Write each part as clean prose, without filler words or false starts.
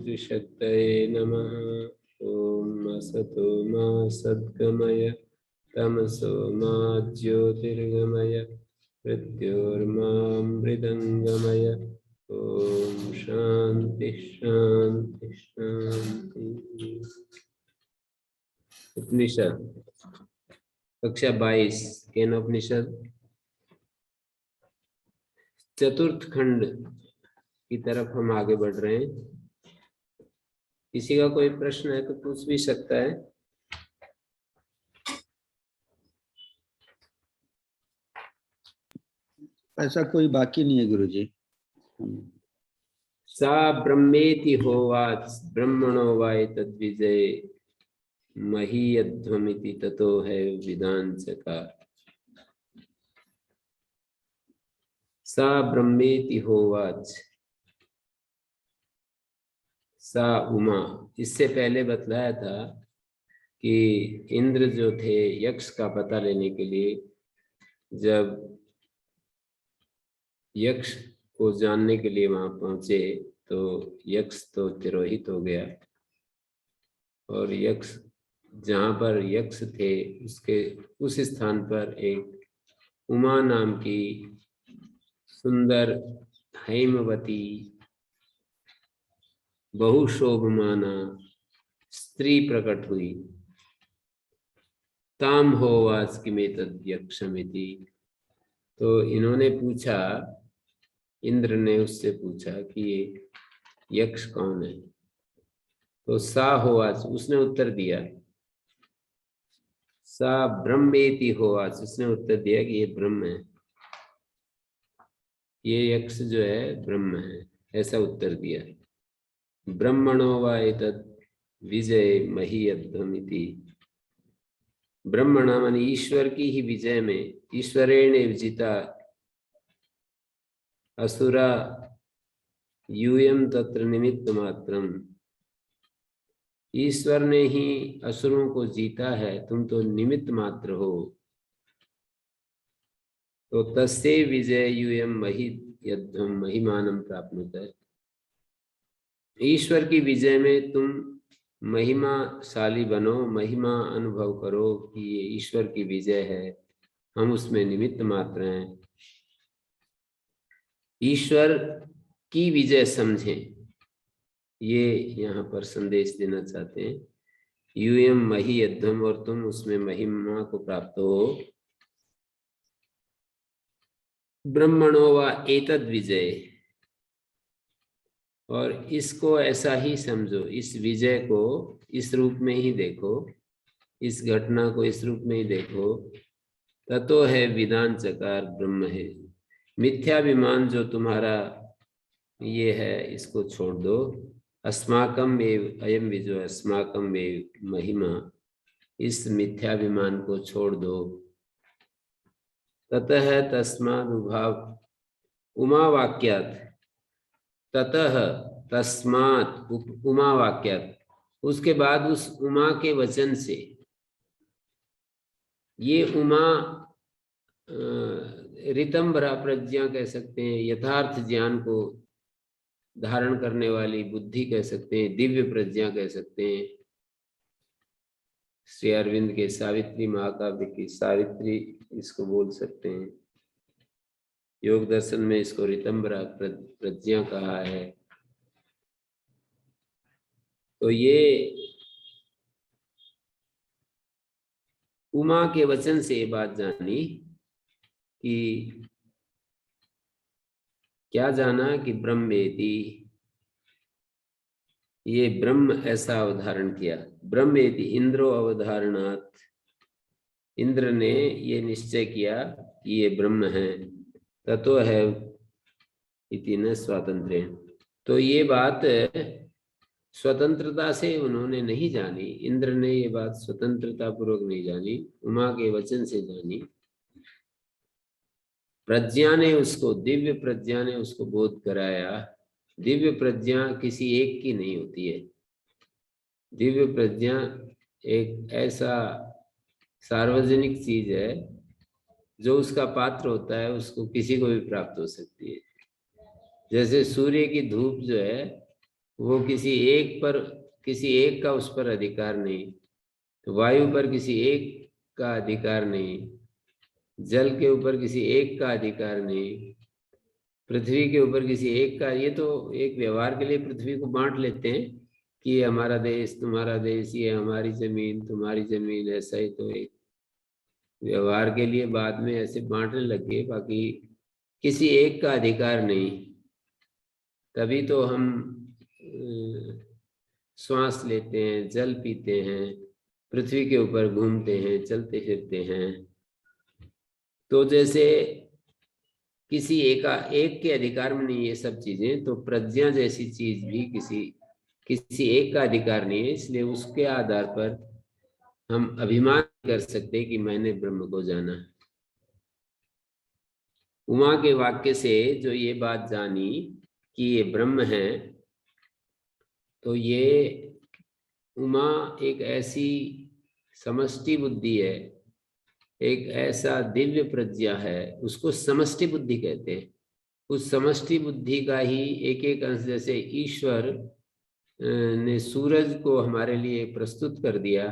द्विशक्तये नमः। ॐ असतो मा सद्गमय तमसो मा ज्योतिर्गमय मृत्योर्मां मृदङ्गमय। ॐ शान्ति शान्ति शान्ति। उपनिषद कक्षा 22 केनोपनिषद चतुर्थ खंड की तरफ हम आगे बढ़ रहे हैं। किसी का कोई प्रश्न है तो पूछ भी सकता है। ऐसा कोई बाकी नहीं है गुरुजी। सा ब्रह्मेति होवाच ब्रह्मणो वाय तद्विजय महीयध्वमिति ततो है विदांचकार। सा ब्रह्मेति होवाच, सा उमा। इससे पहले बतलाया था कि इंद्र जो थे यक्ष का पता लेने के लिए जब यक्ष को जानने के लिए वहां पहुंचे तो यक्ष तो तिरोहित हो गया और यक्ष जहां पर यक्ष थे उसके उस स्थान पर एक उमा नाम की सुंदर हैमवती बहुशोभमाना स्त्री प्रकट हुई। ताम होवाच किमेतद् यक्षमिति। तो इन्होंने पूछा, इंद्र ने उससे पूछा कि ये यक्ष कौन है। तो सा होवाच, उसने उत्तर दिया। सा ब्रह्मेति होवाच, उसने उत्तर दिया कि ये ब्रह्म है, ये यक्ष जो है ब्रह्म है, ऐसा उत्तर दिया। ब्रह्मणो वा एतत् विजय महीयध्वमिति। ब्रह्मणा माने ईश्वर की ही विजय में, ईश्वरेण विजिता असुरा यूयम तत्र निमित्त मात्रम। ईश्वर ने ही असुरों को जीता है, तुम तो निमित्त मात्र हो। तो तस्से विजय यूयम महीयध्वम महिमानम प्राप्नुते। ईश्वर की विजय में तुम महिमाशाली बनो, महिमा अनुभव करो कि ये ईश्वर की विजय है, हम उसमें निमित्त मात्र हैं। ईश्वर की विजय समझें, ये यहाँ पर संदेश देना चाहते हैं। यूयम महीयध्वम, और तुम उसमें महिमा को प्राप्त हो। ब्रह्मणो वा एतद् विजय, और इसको ऐसा ही समझो, इस विजय को इस रूप में ही देखो, इस घटना को इस रूप में ही देखो। ततो है विदांचकार, ब्रह्म है। मिथ्याभिमान जो तुम्हारा ये है इसको छोड़ दो। अस्माकम एव अयम विजय अस्माकम एव महिमा, इस मिथ्याभिमान को छोड़ दो। ततः तस्माद् उभाव उमा वाक्यात्, ततः तस्मात् उमा वाक्यात्, उसके बाद उस उमा के वचन से। ये उमा ऋतंभरा प्रज्ञा कह सकते हैं, यथार्थ ज्ञान को धारण करने वाली बुद्धि कह सकते हैं, दिव्य प्रज्ञा कह सकते हैं। श्री अरविंद के सावित्री महाकाव्य की सावित्री इसको बोल सकते हैं। योग दर्शन में इसको ऋतंभरा प्रज्ञा कहा है। तो ये उमा के वचन से ये बात जानी कि क्या जाना कि ब्रह्मेति, ये ब्रह्म ऐसा अवधारण किया। ब्रह्मेति इंद्रो अवधारणात्, इंद्र ने ये निश्चय किया कि ये ब्रह्म है। ततो है इति न स्वातंत्र्य, तो ये बात स्वतंत्रता से उन्होंने नहीं जानी। इंद्र ने ये बात स्वतंत्रता पूर्वक नहीं जानी, उमा के वचन से जानी। प्रज्ञा ने उसको, दिव्य प्रज्ञा ने उसको बोध कराया। दिव्य प्रज्ञा किसी एक की नहीं होती है। दिव्य प्रज्ञा एक ऐसा सार्वजनिक चीज है जो उसका पात्र होता है, उसको किसी को भी प्राप्त हो सकती है। जैसे सूर्य की धूप जो है वो किसी एक का उस पर अधिकार नहीं, तो वायु पर किसी एक का अधिकार नहीं, जल के ऊपर किसी एक का अधिकार नहीं, पृथ्वी के ऊपर किसी एक का। ये तो एक व्यवहार के लिए पृथ्वी को बांट लेते हैं कि ये हमारा देश, तुम्हारा देश, ये हमारी जमीन, तुम्हारी जमीन, ऐसा ही तो एक व्यवहार के लिए बाद में ऐसे बांटने लगे, बाकी किसी एक का अधिकार नहीं। तभी तो हम श्वास लेते हैं, जल पीते हैं, पृथ्वी के ऊपर घूमते हैं, चलते फिरते हैं। तो जैसे किसी एक के अधिकार में नहीं ये सब चीजें, तो प्रज्ञा जैसी चीज भी किसी एक का अधिकार नहीं है। इसलिए उसके आधार पर हम अभिमान कर सकते हैं कि मैंने ब्रह्म को जाना। उमा के वाक्य से जो ये बात जानी कि ये ब्रह्म है, तो ये उमा एक ऐसी समष्टि बुद्धि है, एक ऐसा दिव्य प्रज्ञा है, उसको समष्टि बुद्धि कहते हैं। उस समष्टि बुद्धि का ही एक एक अंश, जैसे ईश्वर ने सूरज को हमारे लिए प्रस्तुत कर दिया,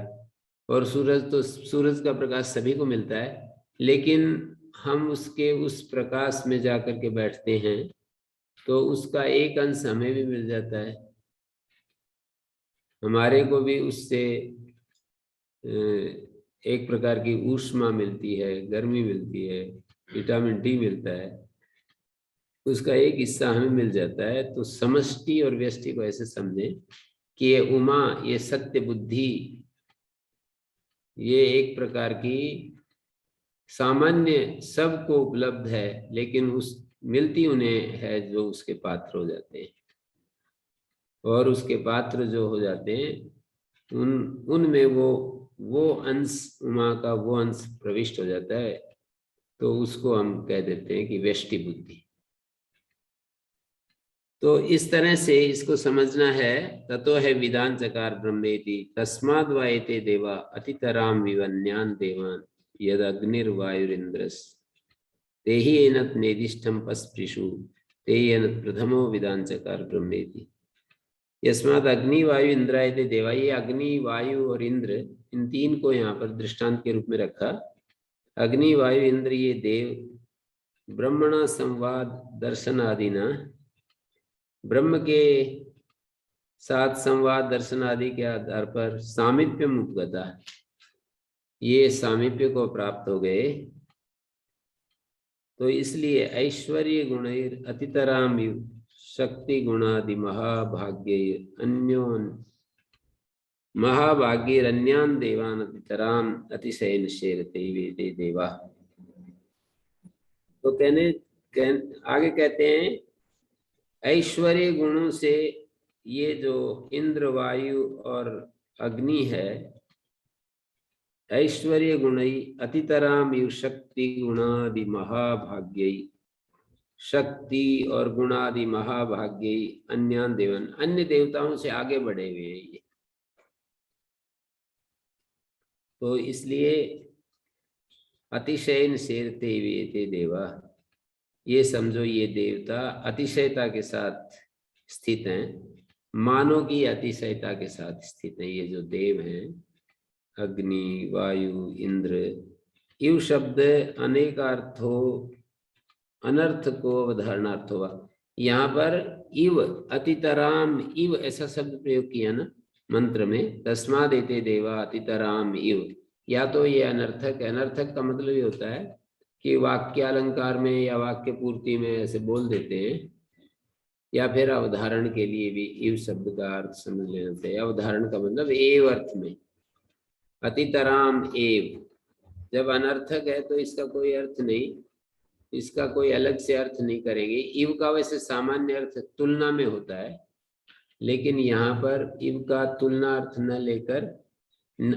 और सूरज का प्रकाश सभी को मिलता है, लेकिन हम उसके उस प्रकाश में जाकर के बैठते हैं तो उसका एक अंश हमें भी मिल जाता है। हमारे को भी उससे एक प्रकार की ऊष्मा मिलती है, गर्मी मिलती है, विटामिन डी मिलता है, उसका एक हिस्सा हमें मिल जाता है। तो समष्टि और व्यष्टि को ऐसे समझें कि ये उमा, ये सत्य बुद्धि, ये एक प्रकार की सामान्य सबको उपलब्ध है, लेकिन उस मिलती उन्हें है जो उसके पात्र हो जाते हैं। और उसके पात्र जो हो जाते हैं उनमें वो अंश, उमा का वो अंश प्रविष्ट हो जाता है, तो उसको हम कह देते हैं कि व्यष्टि बुद्धि। तो इस तरह से इसको समझना है। ततो है विधान चकार ब्रह्मेति तस्माद् वा एते देवा अतितराम विवन्यान देवान यद अग्निर्वायुरिंद्रस तेहि एनत नेदिष्टम पस्पृशु तेहि एनत प्रथमो विधान चकार ब्रह्मेति। यस्मात् अग्नि वायु इंद्रायते देवा, ये अग्नि वायु और इंद्र, इन तीन को यहाँ पर दृष्टांत के रूप में रखा। अग्नि वायु इंद्र ये देव ब्रह्मणा संवाद दर्शन आदि ना, ब्रह्म के साथ संवाद दर्शन आदि के आधार पर सामीप्य मुपगता, ये सामीप्य को प्राप्त हो गए। तो इसलिए ऐश्वर्य गुणैर अतितराम शक्ति गुणादि महाभाग्य अन्योन महाभाग्यरन्यान देवान अतितराम अतिशयन शेरते वेदे देवा। तो आगे कहते हैं ऐश्वर्य गुणों से ये जो इंद्र वायु और अग्नि है, ऐश्वर्य गुणई अतितराम यु शक्ति गुणादि महाभाग्य, शक्ति और गुणादि महाभाग्य अन्यान देवन, अन्य देवताओं से आगे बढ़े हुए हैं ये। तो इसलिए अतिशयन शेरते वेते देवा, ये समझो ये देवता अतिशयता के साथ स्थित हैं, मानो की अतिशयता के साथ स्थित हैं। ये जो देव हैं अग्नि वायु इंद्र, इव शब्द अनेकार्थों अनर्थ को अवधारणार्थ हुआ। यहाँ पर इव अतितराम इव ऐसा शब्द प्रयोग किया ना मंत्र में, तस्मा देते देवा अतितराम इव, या तो ये अनर्थक है। अनर्थक का मतलब ये होता है कि वाक्यालंकार में या वाक्य पूर्ति में ऐसे बोल देते हैं, या फिर अवधारण के लिए भी इव शब्द का अर्थ समझ लेना चाहिए। अवधारण का मतलब एव अर्थ में, अतितराम एव। जब अनर्थक है तो इसका कोई अर्थ नहीं, इसका कोई अलग से अर्थ नहीं करेंगे। इव का वैसे सामान्य अर्थ तुलना में होता है, लेकिन यहाँ पर इव का तुलना अर्थ न लेकर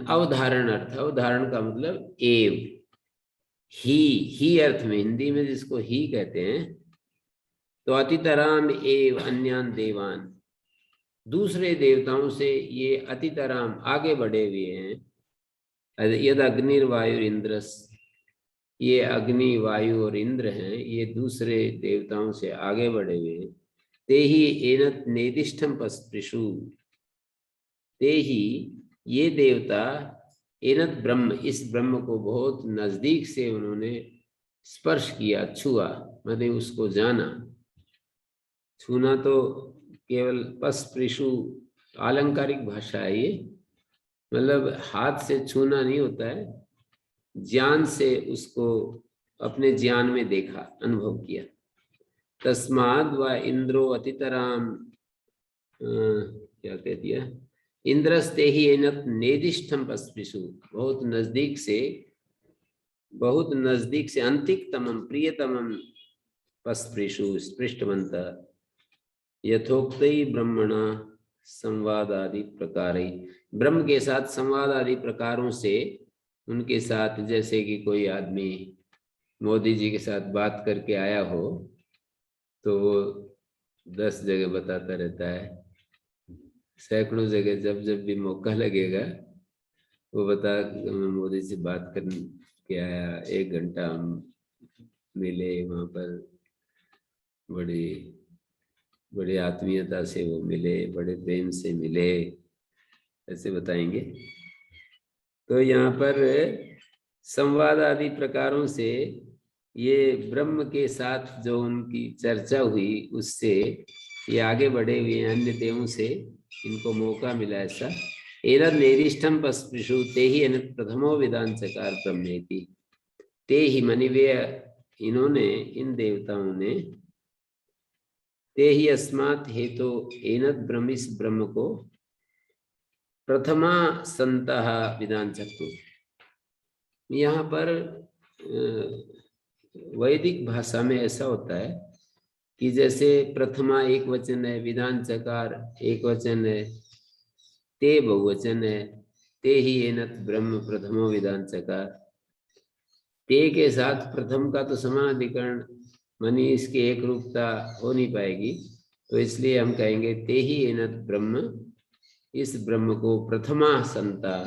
अवधारण अर्थ, अवधारण का मतलब एव, ही अर्थ में, हिंदी में जिसको ही कहते हैं। तो अतितराम एव अन्यान देवान, दूसरे देवताओं से ये अतितराम आगे बढ़े हुए हैं। यद अग्निर्वायु इंद्रस, ये अग्नि वायु और इंद्र हैं, ये दूसरे देवताओं से आगे बढ़े हुए हैं। ते ही एनत नेदिष्ठम पस्पृशु, ते ही ये देवता एनत ब्रह्म, इस ब्रह्म को बहुत नजदीक से उन्होंने स्पर्श किया, छुआ, मतलब उसको जाना। छूना तो केवल पस्पृशु आलंकारिक भाषा है ये, मतलब हाथ से छूना नहीं होता है, ज्ञान से उसको अपने ज्ञान में देखा, अनुभव किया। तस्माद व इंद्रो अतितराम, क्या कह दिया, इंद्रस्ते ही एनत नेदिष्ठम पस्पृशु, बहुत नजदीक से अंतिकतमम प्रियतमम पस्पृशु स्पृष्टवंत यथोक्त ब्रह्मणा संवाद आदि प्रकार, ब्रह्म के साथ संवाद आदि प्रकारों से उनके साथ, जैसे कि कोई आदमी मोदी जी के साथ बात करके आया हो तो वो 10 जगह बताता रहता है, सैकड़ों जगह, जब जब भी मौका लगेगा वो बता, मैं मोदी से बात करके आया, 1 घंटा हम मिले वहाँ पर, बड़ी आत्मीयता से वो मिले, बड़े प्रेम से मिले, ऐसे बताएंगे। तो यहाँ पर संवाद आदि प्रकारों से ये ब्रह्म के साथ जो उनकी चर्चा हुई, उससे ये आगे बढ़े हुए अन्य देवों से इनको मौका मिला ऐसा। एरद नेरिष्ठम पस्पृशु ते ही अनत प्रथमो विधान चकार ब्रह्मेति, ते ही मनि वे, इन्होंने, इन देवताओं ने, ते ही अस्मात् हेतु एनद ब्रह्म, इस ब्रह्म को प्रथमा संतः विधान चक्र। यहाँ पर वैदिक भाषा में ऐसा होता है कि जैसे प्रथमा एक वचन है, विधान चकार एक वचन है, ते बहुवचन है, ते ही एनत ब्रह्म प्रथमो विधान चकार। ते के साथ प्रथम का तो समानाधिकरण मानी इसकी एक रूपता हो नहीं पाएगी, तो इसलिए हम कहेंगे ते ही एनत ब्रह्म, इस ब्रह्म को प्रथमा संता,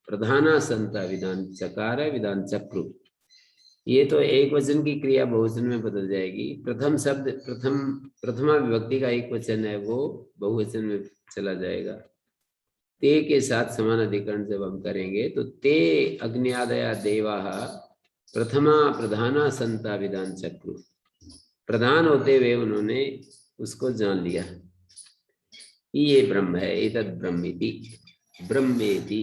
प्रधाना संता विधान चकार है, विधान चक्रु। ये तो एक वचन की क्रिया बहुवचन में बदल जाएगी। प्रथम शब्द, प्रथमा विभक्ति का एक वचन है, वो बहुवचन में चला जाएगा। ते के साथ समान अधिकरण जब हम करेंगे तो ते अग्न्यादया देवा प्रथमा प्रधाना संता विधान चक्रु, प्रधान होते हुए उन्होंने उसको जान लिया, ये ब्रह्म है, एतद ब्रह्मेति, ब्रह्मेति,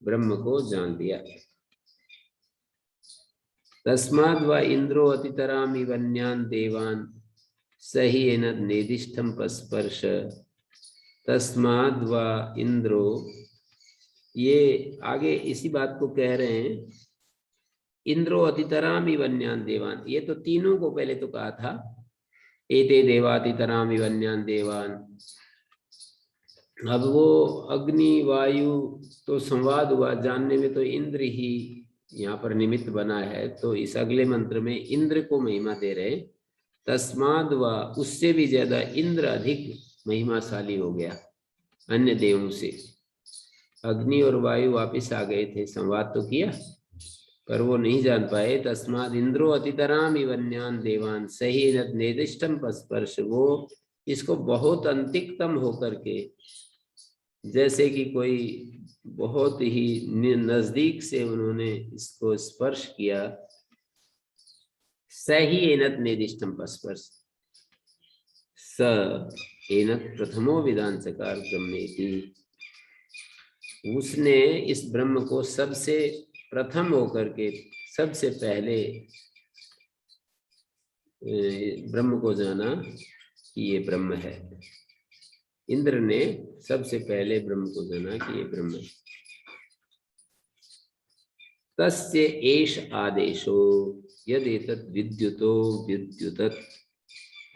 ब्रह्म को जान लिया। तस्माद् व इंद्रो अतितरामि वन्यान् देवान् सही एनद नेदिष्ठम पस्पर्श। तस्माद् व इंद्रो, ये आगे इसी बात को कह रहे हैं, इंद्रो अतितरामि वन्यान् देवान्, ये तो तीनों को पहले तो कहा था, एते देवातितरामि वन्यान् देवान्। अब वो अग्नि वायु तो संवाद हुआ, जानने में तो इंद्र ही यहाँ पर निमित्त बना है, तो इस अगले मंत्र में इंद्र को महिमा दे रहे। तस्माद व, उससे भी ज्यादा इंद्र अधिक महिमाशाली हो गया अन्य देवों से। अग्नि और वायु वापिस आ गए थे, संवाद तो किया पर वो नहीं जान पाए। तस्माद इंद्रो अतितरामि वन्यान् देवान् सही नेदिष्टम पस्पर्श, वो इसको बहुत अंतिकतम होकर के, जैसे कि कोई बहुत ही नजदीक से उन्होंने इसको स्पर्श किया। सही एनत नेदिष्टम पस्पर्श, स एनत प्रथमो विधान चकार ब्रह्मेति, उसने इस ब्रह्म को सबसे प्रथम होकर के, सबसे पहले ब्रह्म को जाना कि ये ब्रह्म है। इंद्र ने सबसे पहले ब्रह्म को जाना कि ये ब्रह्म है। तस्य एष आदेशो यदेतत् विद्युतो विद्युतत्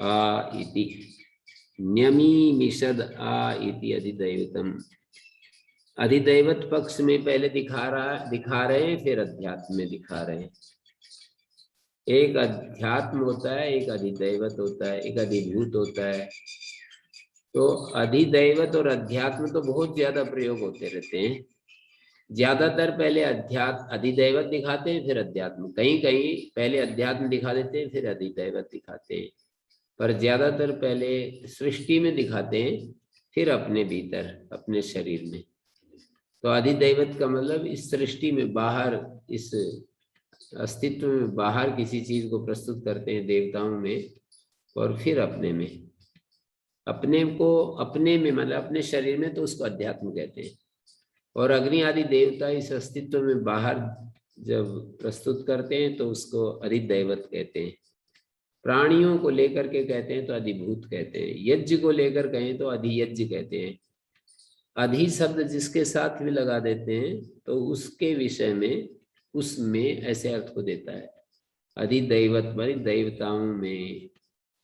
आ इति न्यमीमिषद आ इति अधिदैवतम। अधिदैवत पक्ष में पहले दिखा रहे हैं, फिर अध्यात्म में दिखा रहे हैं। एक अध्यात्म होता है, एक अधिदैवत होता है, एक अधिभूत होता है। तो अधिदैवत और अध्यात्म तो बहुत ज्यादा प्रयोग होते रहते हैं। ज्यादातर पहले अधिदैवत दिखाते हैं, फिर अध्यात्म। कहीं कहीं पहले अध्यात्म दिखा देते हैं, फिर अधिदैवत दिखाते हैं। पर ज्यादातर पहले सृष्टि में दिखाते हैं, फिर अपने भीतर, अपने शरीर में। तो अधिदैवत का मतलब इस सृष्टि में बाहर, इस अस्तित्व में बाहर किसी चीज को प्रस्तुत करते हैं देवताओं में, और फिर अपने में। अपने को अपने में मतलब अपने शरीर में, तो उसको अध्यात्म कहते हैं। और अग्नि आदि देवता इस अस्तित्व में बाहर जब प्रस्तुत करते हैं तो उसको अधिदैवत कहते हैं। प्राणियों को लेकर के कहते हैं तो अधिभूत कहते हैं। यज्ञ को लेकर कहें तो अधियज्ञ कहते हैं। अधि शब्द जिसके साथ भी लगा देते हैं तो उसके विषय में, उसमें ऐसे अर्थ को देता है। अधिदैवत मानी देवताओं में,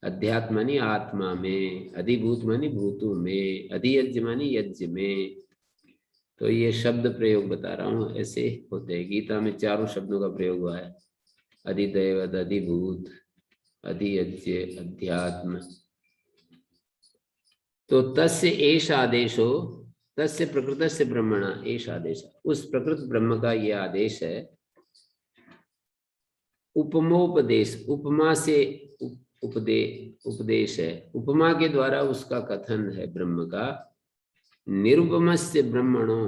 अध्यात्म मानी आत्मा में, अधिभूत मानी भूतों में, अधियज्ञ मानी यज्ञ में। तो ये शब्द प्रयोग बता रहा हूँ, ऐसे होते हैं। गीता में 4 शब्दों का प्रयोग हुआ है, अधिदैवत, अधिभूत, अधियज्ञ, अध्यात्म। तो तस्य एष आदेशो, तस्य प्रकृतस्य ब्रह्मणा एष आदेश, उस प्रकृत ब्रह्म का यह आदेश है। उपमोपदेश, उपमा से उपदेश है, उपमा के द्वारा उसका कथन है ब्रह्म का। निरुपमस्य ब्रह्मणो,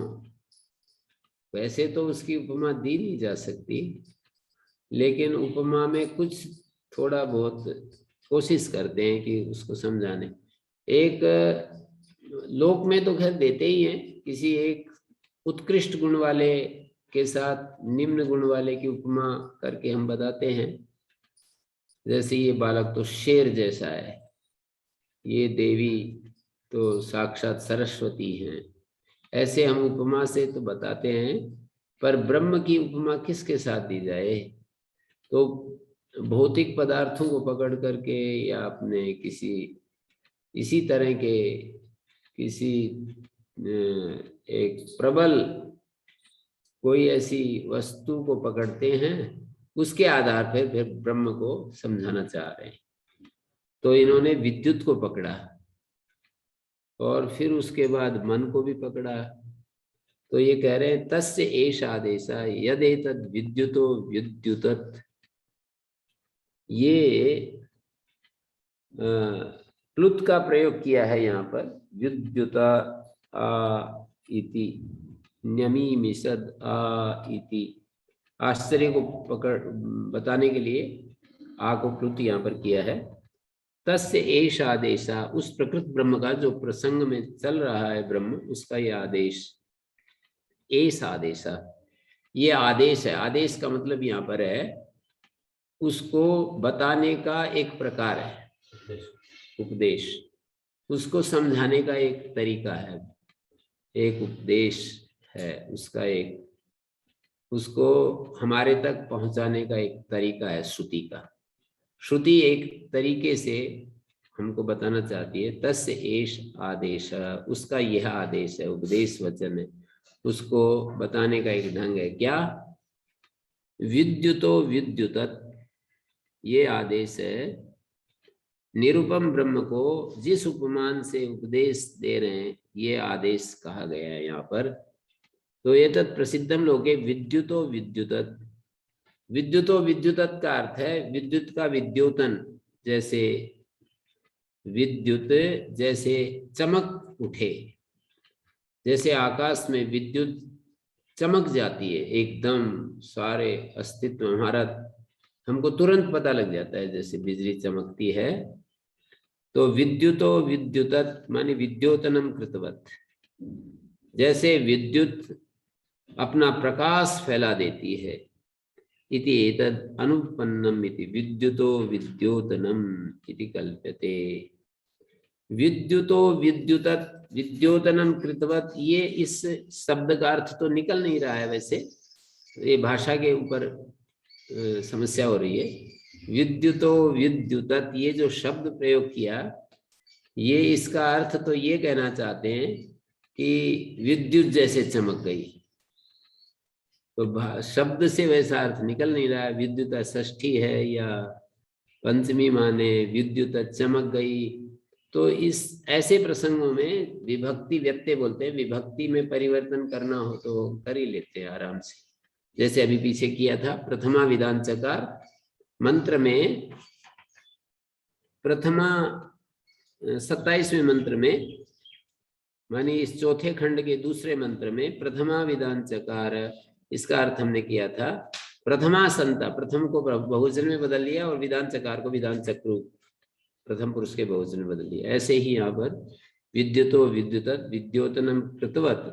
वैसे तो उसकी उपमा दी नहीं जा सकती, लेकिन उपमा में कुछ थोड़ा बहुत कोशिश करते हैं कि उसको समझाने। एक लोक में तो खैर देते ही हैं, किसी एक उत्कृष्ट गुण वाले के साथ निम्न गुण वाले की उपमा करके हम बताते हैं। जैसे ये बालक तो शेर जैसा है, ये देवी तो साक्षात सरस्वती हैं, ऐसे हम उपमा से तो बताते हैं। पर ब्रह्म की उपमा किसके साथ दी जाए? तो भौतिक पदार्थों को पकड़ करके, या अपने किसी इसी तरह के किसी एक प्रबल कोई ऐसी वस्तु को पकड़ते हैं, उसके आधार पर फिर ब्रह्म को समझाना चाह रहे हैं। तो इन्होंने विद्युत को पकड़ा और फिर उसके बाद मन को भी पकड़ा। तो ये कह रहे हैं तस्य एष आदेशा यदेतद् विद्युतो विद्युतत्। ये प्लुत का प्रयोग किया है यहाँ पर, विद्युता आ इति, न्यमीमिषद आ इति, आश्चर्य को पकड़ बताने के लिए आ को प्लुत यहाँ पर किया है। तस्य एष आदेशा, उस प्रकृत ब्रह्म का जो प्रसंग में चल रहा है ब्रह्म, उसका यह आदेश। एष आदेशा, ये आदेश है। आदेश का मतलब यहाँ पर है उसको बताने का एक प्रकार है, उपदेश। उसको समझाने का एक तरीका है, एक उपदेश है उसका, एक उसको हमारे तक पहुंचाने का एक तरीका है श्रुति का। श्रुति एक तरीके से हमको बताना चाहती है। तस्य एष आदेश, उसका यह आदेश है, उपदेश वचन है, उसको बताने का एक ढंग है। क्या? विद्युतो विद्युतत्, ये आदेश है। निरुपम ब्रह्म को जिस उपमान से उपदेश दे रहे हैं, ये आदेश कहा गया है यहाँ पर। तो ये तत् प्रसिद्धम लोके विद्युतो विद्युतत्। विद्युतो विद्युतत् का अर्थ है विद्युत का विद्योतन। जैसे विद्युत जैसे चमक उठे, जैसे आकाश में विद्युत चमक जाती है एकदम, सारे अस्तित्व हमारा, हमको तुरंत पता लग जाता है जैसे बिजली चमकती है। तो विद्युतो विद्युतत् माने विद्योतनम कृतवत्, जैसे विद्युत अपना प्रकाश फैला देती है। इति एतद् अनुपन्नम इति विद्युतो विद्योतनम इति कल्प्यते। विद्युतो विद्युतत् विद्योतनम कृतवत्, ये इस शब्द का अर्थ तो निकल नहीं रहा है वैसे, ये भाषा के ऊपर समस्या हो रही है। विद्युतो विद्युतत्, ये जो शब्द प्रयोग किया, ये इसका अर्थ तो ये कहना चाहते हैं कि विद्युत जैसे चमक गई। तो शब्द से वैसा अर्थ निकल नहीं रहा है। विद्युत षष्ठी है या पंचमी माने विद्युत चमक गई। तो इस ऐसे प्रसंगों में विभक्ति व्यत्यय बोलते हैं। विभक्ति में परिवर्तन करना हो तो कर ही लेते हैं आराम से, जैसे अभी पीछे किया था। प्रथमा विधान चकार मंत्र में प्रथमा 27वें मंत्र में, मानी इस चौथे खंड के दूसरे मंत्र में प्रथमा विधान चकार, इसका अर्थ हमने किया था प्रथमा संता, प्रथम को बहुवचन में बदल लिया और विधान चकार को विधान चक्रु प्रथम पुरुष के बहुवचन में बदल लिया। ऐसे ही यहाँ पर विद्युतो विद्युतत् विद्योतनम कृतवत्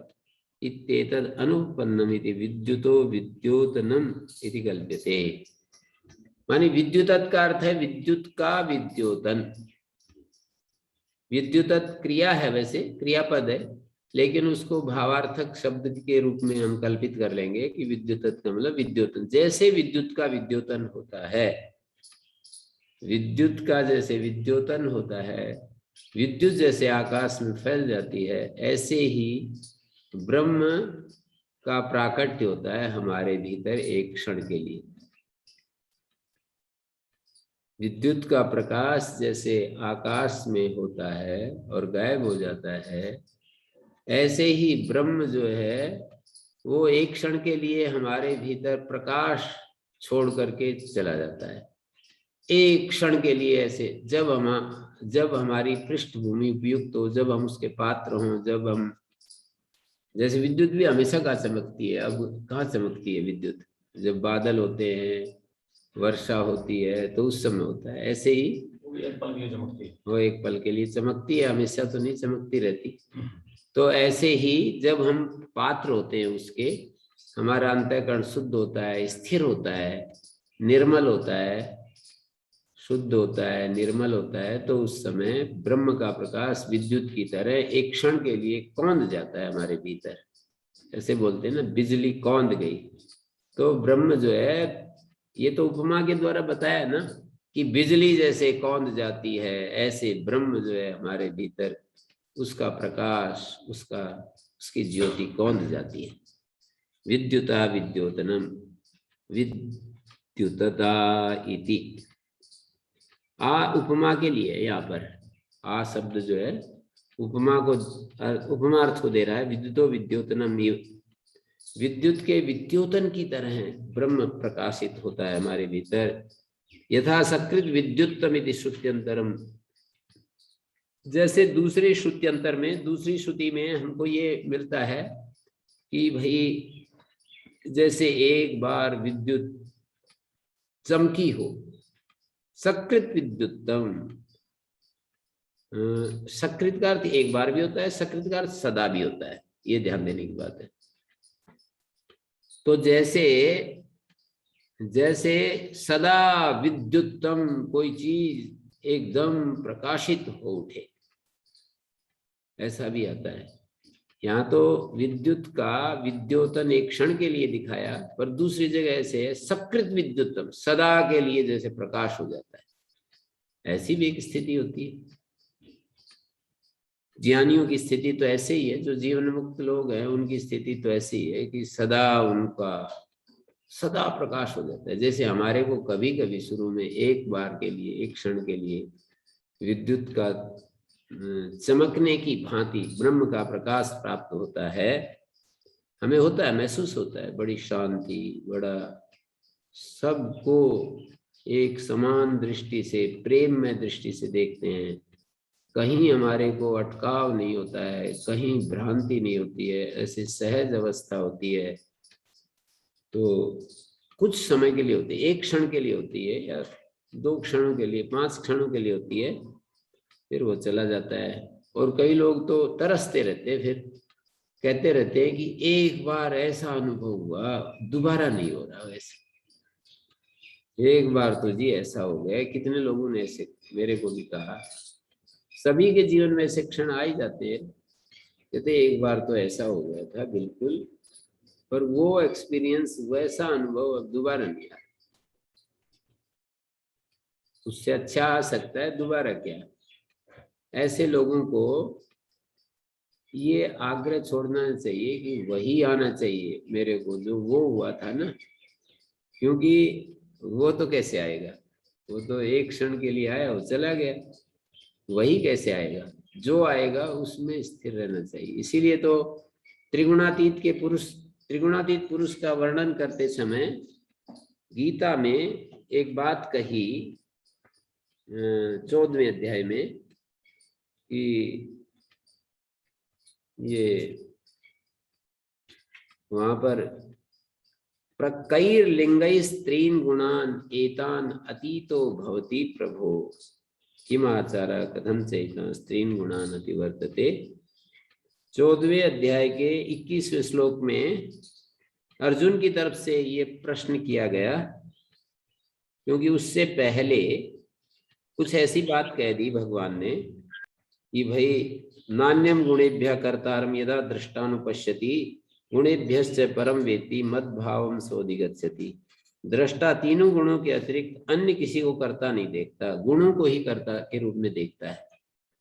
इत्येतद् अनुपन्नम इति विद्युतो विद्योतनम इति कल्प्यते। मानी विद्युतत् का अर्थ है विद्युत का विद्योतन। विद्युतत् क्रिया है, वैसे क्रियापद है, लेकिन उसको भावार्थक शब्द के रूप में हम कल्पित कर लेंगे कि विद्युतत् का मतलब विद्योतन। जैसे विद्युत का विद्योतन होता है, विद्युत का जैसे विद्योतन होता है, विद्युत जैसे आकाश में फैल जाती है, ऐसे ही ब्रह्म का प्राकट्य होता है हमारे भीतर एक क्षण के लिए। विद्युत का प्रकाश जैसे आकाश में होता है और गायब हो जाता है, ऐसे ही ब्रह्म जो है वो एक क्षण के लिए हमारे भीतर प्रकाश छोड़ करके चला जाता है। एक क्षण के लिए ऐसे जब हमारी पृष्ठभूमि उपयुक्त हो, जब हम उसके पात्र हों, जब हम, जैसे विद्युत भी हमेशा कहाँ चमकती है, अब कहाँ चमकती है विद्युत, जब बादल होते हैं, वर्षा होती है, तो उस समय होता है। ऐसे ही वो एक पल के लिए चमकती है, वो एक पल के लिए चमकती है, हमेशा तो नहीं चमकती रहती। तो ऐसे ही जब हम पात्र होते हैं उसके, हमारा अंतःकरण शुद्ध होता है, स्थिर होता है, निर्मल होता है, शुद्ध होता है, निर्मल होता है, तो उस समय ब्रह्म का प्रकाश विद्युत की तरह एक क्षण के लिए कौंध जाता है हमारे भीतर। ऐसे बोलते हैं ना, बिजली कौंध गई। तो ब्रह्म जो है, ये तो उपमा के द्वारा बताया ना कि बिजली जैसे कौंध जाती है, ऐसे ब्रह्म जो है हमारे भीतर, उसका प्रकाश, उसकी ज्योति कौंध जाती है। विद्युता विद्योतनम विद्युतता इति। आ उपमा के लिए, यहाँ पर आ शब्द जो है उपमा अर्थ को दे रहा है। विद्युतो विद्योतनम, विद्युत के विद्योतन की तरह ब्रह्म प्रकाशित होता है हमारे भीतर। यथा सकृत विद्युत्तम इति श्रुत्यंतरम, जैसे दूसरे श्रुत्यंतर में, दूसरी श्रुति में हमको ये मिलता है कि भाई जैसे एक बार विद्युत चमकी हो, सकृत विद्युत्तम। सकृत का अर्थ एक बार भी होता है, सकृत का अर्थ सदा भी होता है, ये ध्यान देने की बात है। तो जैसे सदा विद्युत्तम कोई चीज एकदम प्रकाशित हो उठे, ऐसा भी आता है। यहाँ तो विद्युत का विद्योतन एक क्षण के लिए दिखाया, पर दूसरी जगह ऐसे है सकृत विद्युत्तम, सदा के लिए जैसे प्रकाश हो जाता है, ऐसी भी एक स्थिति होती है। ज्ञानियों की स्थिति तो ऐसे ही है, जो जीवन मुक्त लोग हैं उनकी स्थिति तो ऐसी है कि सदा उनका सदा प्रकाश हो जाता है। जैसे हमारे को कभी कभी शुरू में एक बार के लिए, एक क्षण के लिए विद्युत का चमकने की भांति ब्रह्म का प्रकाश प्राप्त होता है, हमें होता है, महसूस होता है, बड़ी शांति, बड़ा सबको एक समान दृष्टि से, प्रेम में दृष्टि से देखते हैं। कहीं हमारे को अटकाव नहीं होता है, कहीं भ्रांति नहीं होती है, ऐसी सहज अवस्था होती है। तो कुछ समय के लिए होती है, एक क्षण के लिए होती है, या 2 क्षणों के लिए, 5 क्षणों के लिए होती है, फिर वो चला जाता है। और कई लोग तो तरसते रहते हैं, फिर कहते रहते हैं कि एक बार ऐसा अनुभव हुआ, दोबारा नहीं हो रहा वैसे। एक बार तो जी ऐसा हो गया, कितने लोगों ने ऐसे मेरे को भी कहा। सभी के जीवन में ऐसे क्षण आ ही जाते हैं, कहते एक बार तो ऐसा हो गया था बिल्कुल, पर वो एक्सपीरियंस, वैसा अनुभव अब दोबारा नहीं आ, उससे अच्छा आ सकता है, दोबारा क्या। ऐसे लोगों को ये आग्रह छोड़ना चाहिए कि वही आना चाहिए मेरे को जो वो हुआ था ना, क्योंकि वो तो कैसे आएगा, वो तो एक क्षण के लिए आया, वो चला गया। वही कैसे आएगा, जो आएगा उसमें स्थिर रहना चाहिए। इसीलिए तो त्रिगुणातीत पुरुष का वर्णन करते समय गीता में एक बात कही 14वें अध्याय में कि ये वहां पर प्रकैर लिंगै स्त्रीन गुणान एतान अतीतो भवति प्रभो किमाचार कथम चैता स्त्रीन गुणान अतिवर्तते। 14वें अध्याय के 21वें श्लोक में अर्जुन की तरफ से ये प्रश्न किया गया, क्योंकि उससे पहले कुछ ऐसी बात कह दी भगवान ने कि भाई नान्यम गुणेभ्यः कर्तारम यदा दृष्टानुपश्यति गुणेभ्यश्च परम वेत्ति मद्भावम सोऽधिगच्छति। दृष्टा तीनों गुणों के अतिरिक्त अन्य किसी को कर्ता नहीं देखता, गुणों को ही कर्ता के रूप में देखता है।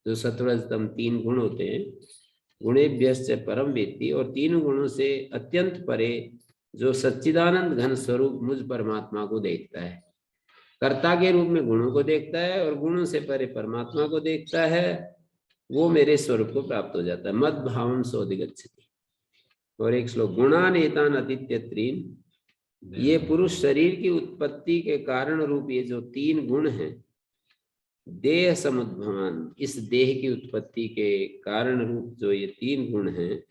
जो सत्वरजतम 3 गुण होते हैं, गुणेभ्यश्च परम वेत्ति, और तीनों गुणों से अत्यंत परे जो सच्चिदानंद घन स्वरूप मुझ परमात्मा को देखता है, कर्ता के रूप में गुणों को देखता है और गुणों से परे परमात्मा को देखता है, वो मेरे स्वरूप को प्राप्त हो जाता है। मद भावम सोऽधिगच्छति। और एक श्लोक गुणान एतान अतीत्य त्रीन, ये पुरुष शरीर की उत्पत्ति के कारण रूप ये जो 3 गुण हैं, देह समुद्भवान, इस देह की उत्पत्ति के कारण रूप जो ये 3 गुण हैं,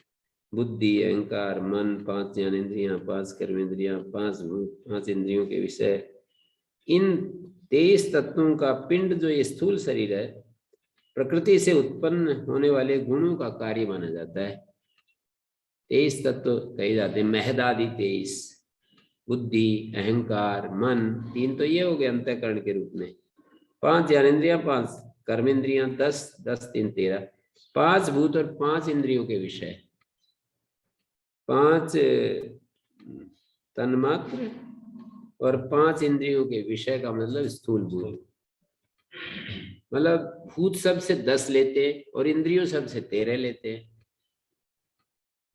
बुद्धि, अहंकार, मन, 5 ज्ञानेंद्रियां, 5 कर्मेंद्रियां, 5 इंद्रियों के विषय, इन 23 तत्वों का पिंड जो ये स्थूल शरीर है, प्रकृति से उत्पन्न होने वाले गुणों का कार्य माना जाता है। 23 तत्व कहे जाते हैं, महदादि 23, बुद्धि, अहंकार, मन, 3 तो ये हो गए अंतःकरण के रूप में, 5 ज्ञानेंद्रियां, 5 कर्मेंद्रियां, 10 10 3 13, 5 भूत और 5 इंद्रियों के विषय, 5 तन्मात्र और 5 इंद्रियों के विषय का मतलब स्थूल भूत। मतलब भूत शब्द से 10 लेते हैं और इंद्रियों शब्द से 13 लेते हैं।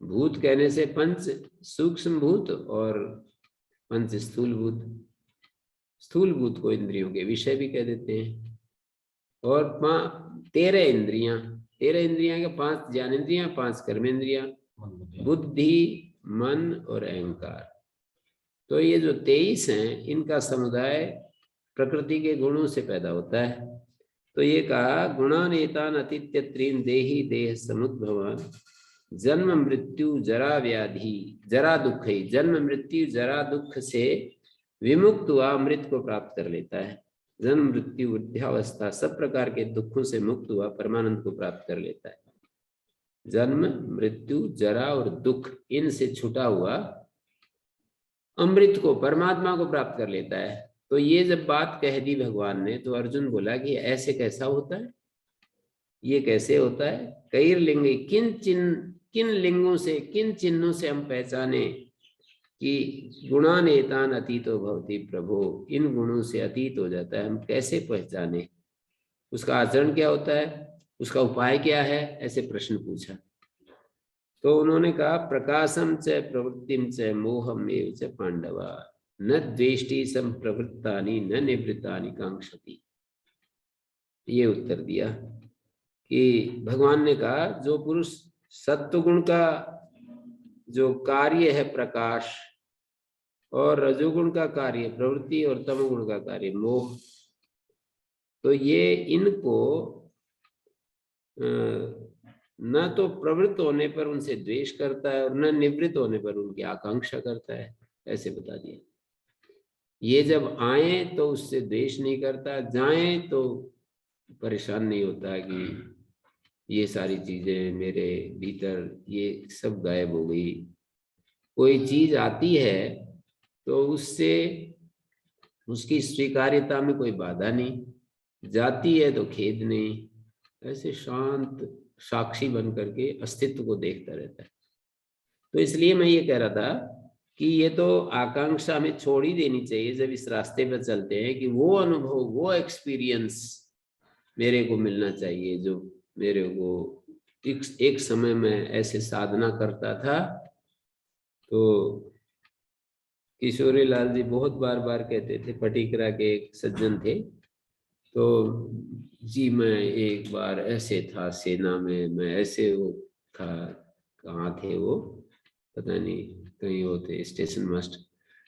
भूत कहने से 5 सूक्ष्म भूत और 5 स्थूल भूत। स्थूल भूत को इंद्रियों के विषय भी कह देते हैं। और 13 इंद्रियां, 13 इंद्रियां के 5 ज्ञानेंद्रियां, 5 कर्मेंद्रियां, बुद्धि, मन और अहंकार। तो ये जो 23 हैं, इनका समुदाय प्रकृति के गुणों से पैदा होता है। तो ये कहा गुणान एतान अतीत्य त्रीन देहि देह समुद्भवान जन्म मृत्यु जरा व्याधि जरा दुख, जन्म मृत्यु जरा दुख से विमुक्त हुआ मृत को प्राप्त कर लेता है। जन्म मृत्यु वृद्धावस्था सब प्रकार के दुखों से मुक्त हुआ परमानंद को प्राप्त कर लेता है। जन्म मृत्यु जरा और दुख, इनसे छूटा हुआ अमृत को, परमात्मा को प्राप्त कर लेता है। तो ये जब बात कह दी भगवान ने, तो अर्जुन बोला कि ऐसे कैसा होता है, ये कैसे होता है। कई लिंग, किन लिंगों से, किन चिन्हों से हम पहचाने कि गुणान एतान अतीतो भवति प्रभो, इन गुणों से अतीत हो जाता है, हम कैसे पहचाने, उसका आचरण क्या होता है, उसका उपाय क्या है, ऐसे प्रश्न पूछा। तो उन्होंने कहा प्रकाशम च प्रवृत्तिम च मोहम एव च पांडवा न द्वेष्टि संप्रवृत्तानि न निवृत्तानि कांक्षति। ये उत्तर दिया कि भगवान ने कहा जो पुरुष सत्वगुण का जो कार्य है प्रकाश, और रजोगुण का कार्य प्रवृत्ति, और तमोगुण का कार्य मोह, तो ये इनको न तो प्रवृत्त होने पर उनसे द्वेष करता है और न निवृत्त होने पर उनकी आकांक्षा करता है, ऐसे बता दिया। ये जब आए तो उससे द्वेष नहीं करता, जाए तो परेशान नहीं होता कि ये सारी चीजें मेरे भीतर ये सब गायब हो गई। कोई चीज आती है तो उससे उसकी स्वीकार्यता में कोई बाधा नहीं, जाती है तो खेद नहीं, ऐसे शांत साक्षी बन करके अस्तित्व को देखता रहता है। तो इसलिए मैं ये कह रहा था कि ये तो आकांक्षा में छोड़ ही देनी चाहिए जब इस रास्ते पर चलते हैं, कि वो अनुभव, वो एक्सपीरियंस मेरे को मिलना चाहिए जो मेरे को एक समय में ऐसे साधना करता था। तो किशोरी लाल जी बहुत बार बार कहते थे, पटिकरा के एक सज्जन थे, तो जी मैं एक बार ऐसे था सेना में, मैं ऐसे वो था, कहाँ थे वो पता नहीं, कहीं वो थे स्टेशन मास्टर।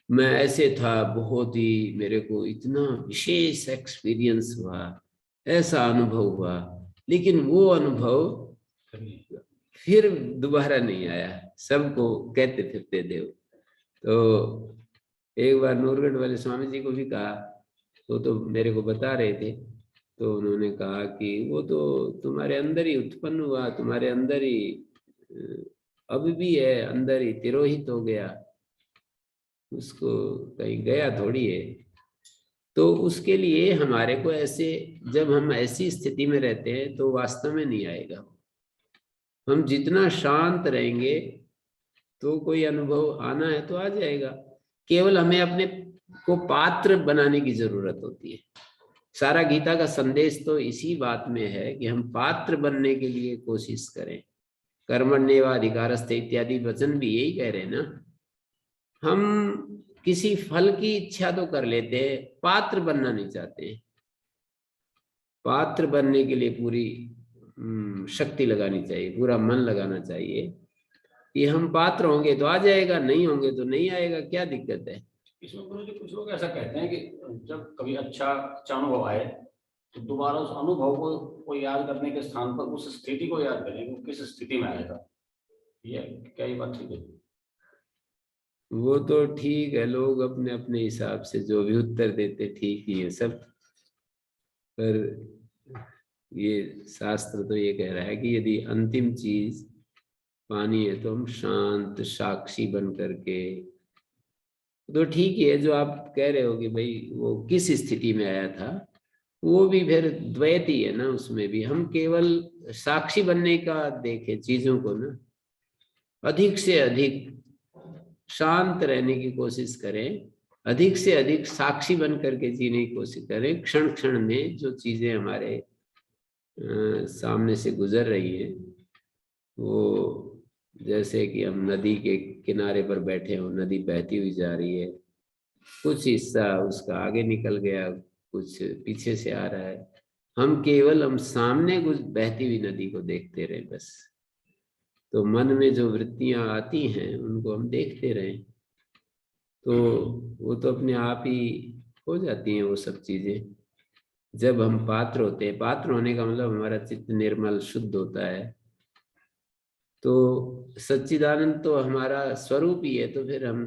मैं ऐसे था, बहुत ही मेरे को इतना विशेष एक्सपीरियंस हुआ, ऐसा अनुभव हुआ, लेकिन वो अनुभव फिर दोबारा नहीं आया। सबको कहते फिरते देव। तो एक बार नूरगढ़ वाले स्वामी जी को भी कहा, तो मेरे को बता रहे थे। तो उन्होंने कहा कि वो तो तुम्हारे अंदर ही उत्पन्न हुआ, तुम्हारे अंदर ही अब भी है, अंदर ही तिरोहित हो गया, उसको कहीं गया थोड़ी है। तो उसके लिए हमारे को ऐसे, जब हम ऐसी स्थिति में रहते हैं तो वास्तव में नहीं आएगा। हम जितना शांत रहेंगे तो कोई अनुभव आना है तो आ जाएगा। केवल हमें अपने को पात्र बनाने की जरूरत होती है। सारा गीता का संदेश तो इसी बात में है कि हम पात्र बनने के लिए कोशिश करें। कर्मण्येवाधिकारस्ते इत्यादि वचन भी यही कह रहे हैं ना। हम किसी फल की इच्छा तो कर लेते हैं, पात्र बनना नहीं चाहते। पात्र बनने के लिए पूरी शक्ति लगानी चाहिए, पूरा मन लगाना चाहिए कि हम पात्र होंगे तो आ जाएगा, नहीं होंगे तो नहीं आएगा, क्या दिक्कत है। इसमें गुरु जी कुछ लोग ऐसा कहते हैं कि जब कभी अच्छा अनुभव आए तो दोबारा उस अनुभव को याद करने के स्थान पर उस स्थिति को याद करें कि किस स्थिति में आएगा। ये क्या ये बात ठीक है? वो तो ठीक है, लोग अपने अपने हिसाब से जो भी उत्तर देते ठीक ही है सब। पर ये शास्त्र तो ये कह रहा है कि यदि अंतिम चीज पानी है तो हम शांत साक्षी बन करके, तो ठीक ही है जो आप कह रहे हो कि भाई वो किस स्थिति में आया था, वो भी फिर द्वैत ही है ना। उसमें भी हम केवल साक्षी बनने का देखें चीजों को ना, अधिक से अधिक शांत रहने की कोशिश करें, अधिक से अधिक साक्षी बन करके जीने की कोशिश करें। क्षण क्षण में जो चीजें हमारे सामने से गुजर रही है, वो जैसे कि हम नदी के किनारे पर बैठे हो, नदी बहती हुई जा रही है, कुछ हिस्सा उसका आगे निकल गया, कुछ पीछे से आ रहा है। हम सामने कुछ बहती हुई नदी को देखते रहे बस। तो मन में जो वृत्तियां आती हैं उनको हम देखते रहें, तो वो तो अपने आप ही हो जाती हैं वो सब चीजें। जब हम पात्र होते हैं, पात्र होने का मतलब हमारा चित्त निर्मल शुद्ध होता है, तो सच्चिदानंद तो हमारा स्वरूप ही है, तो फिर हम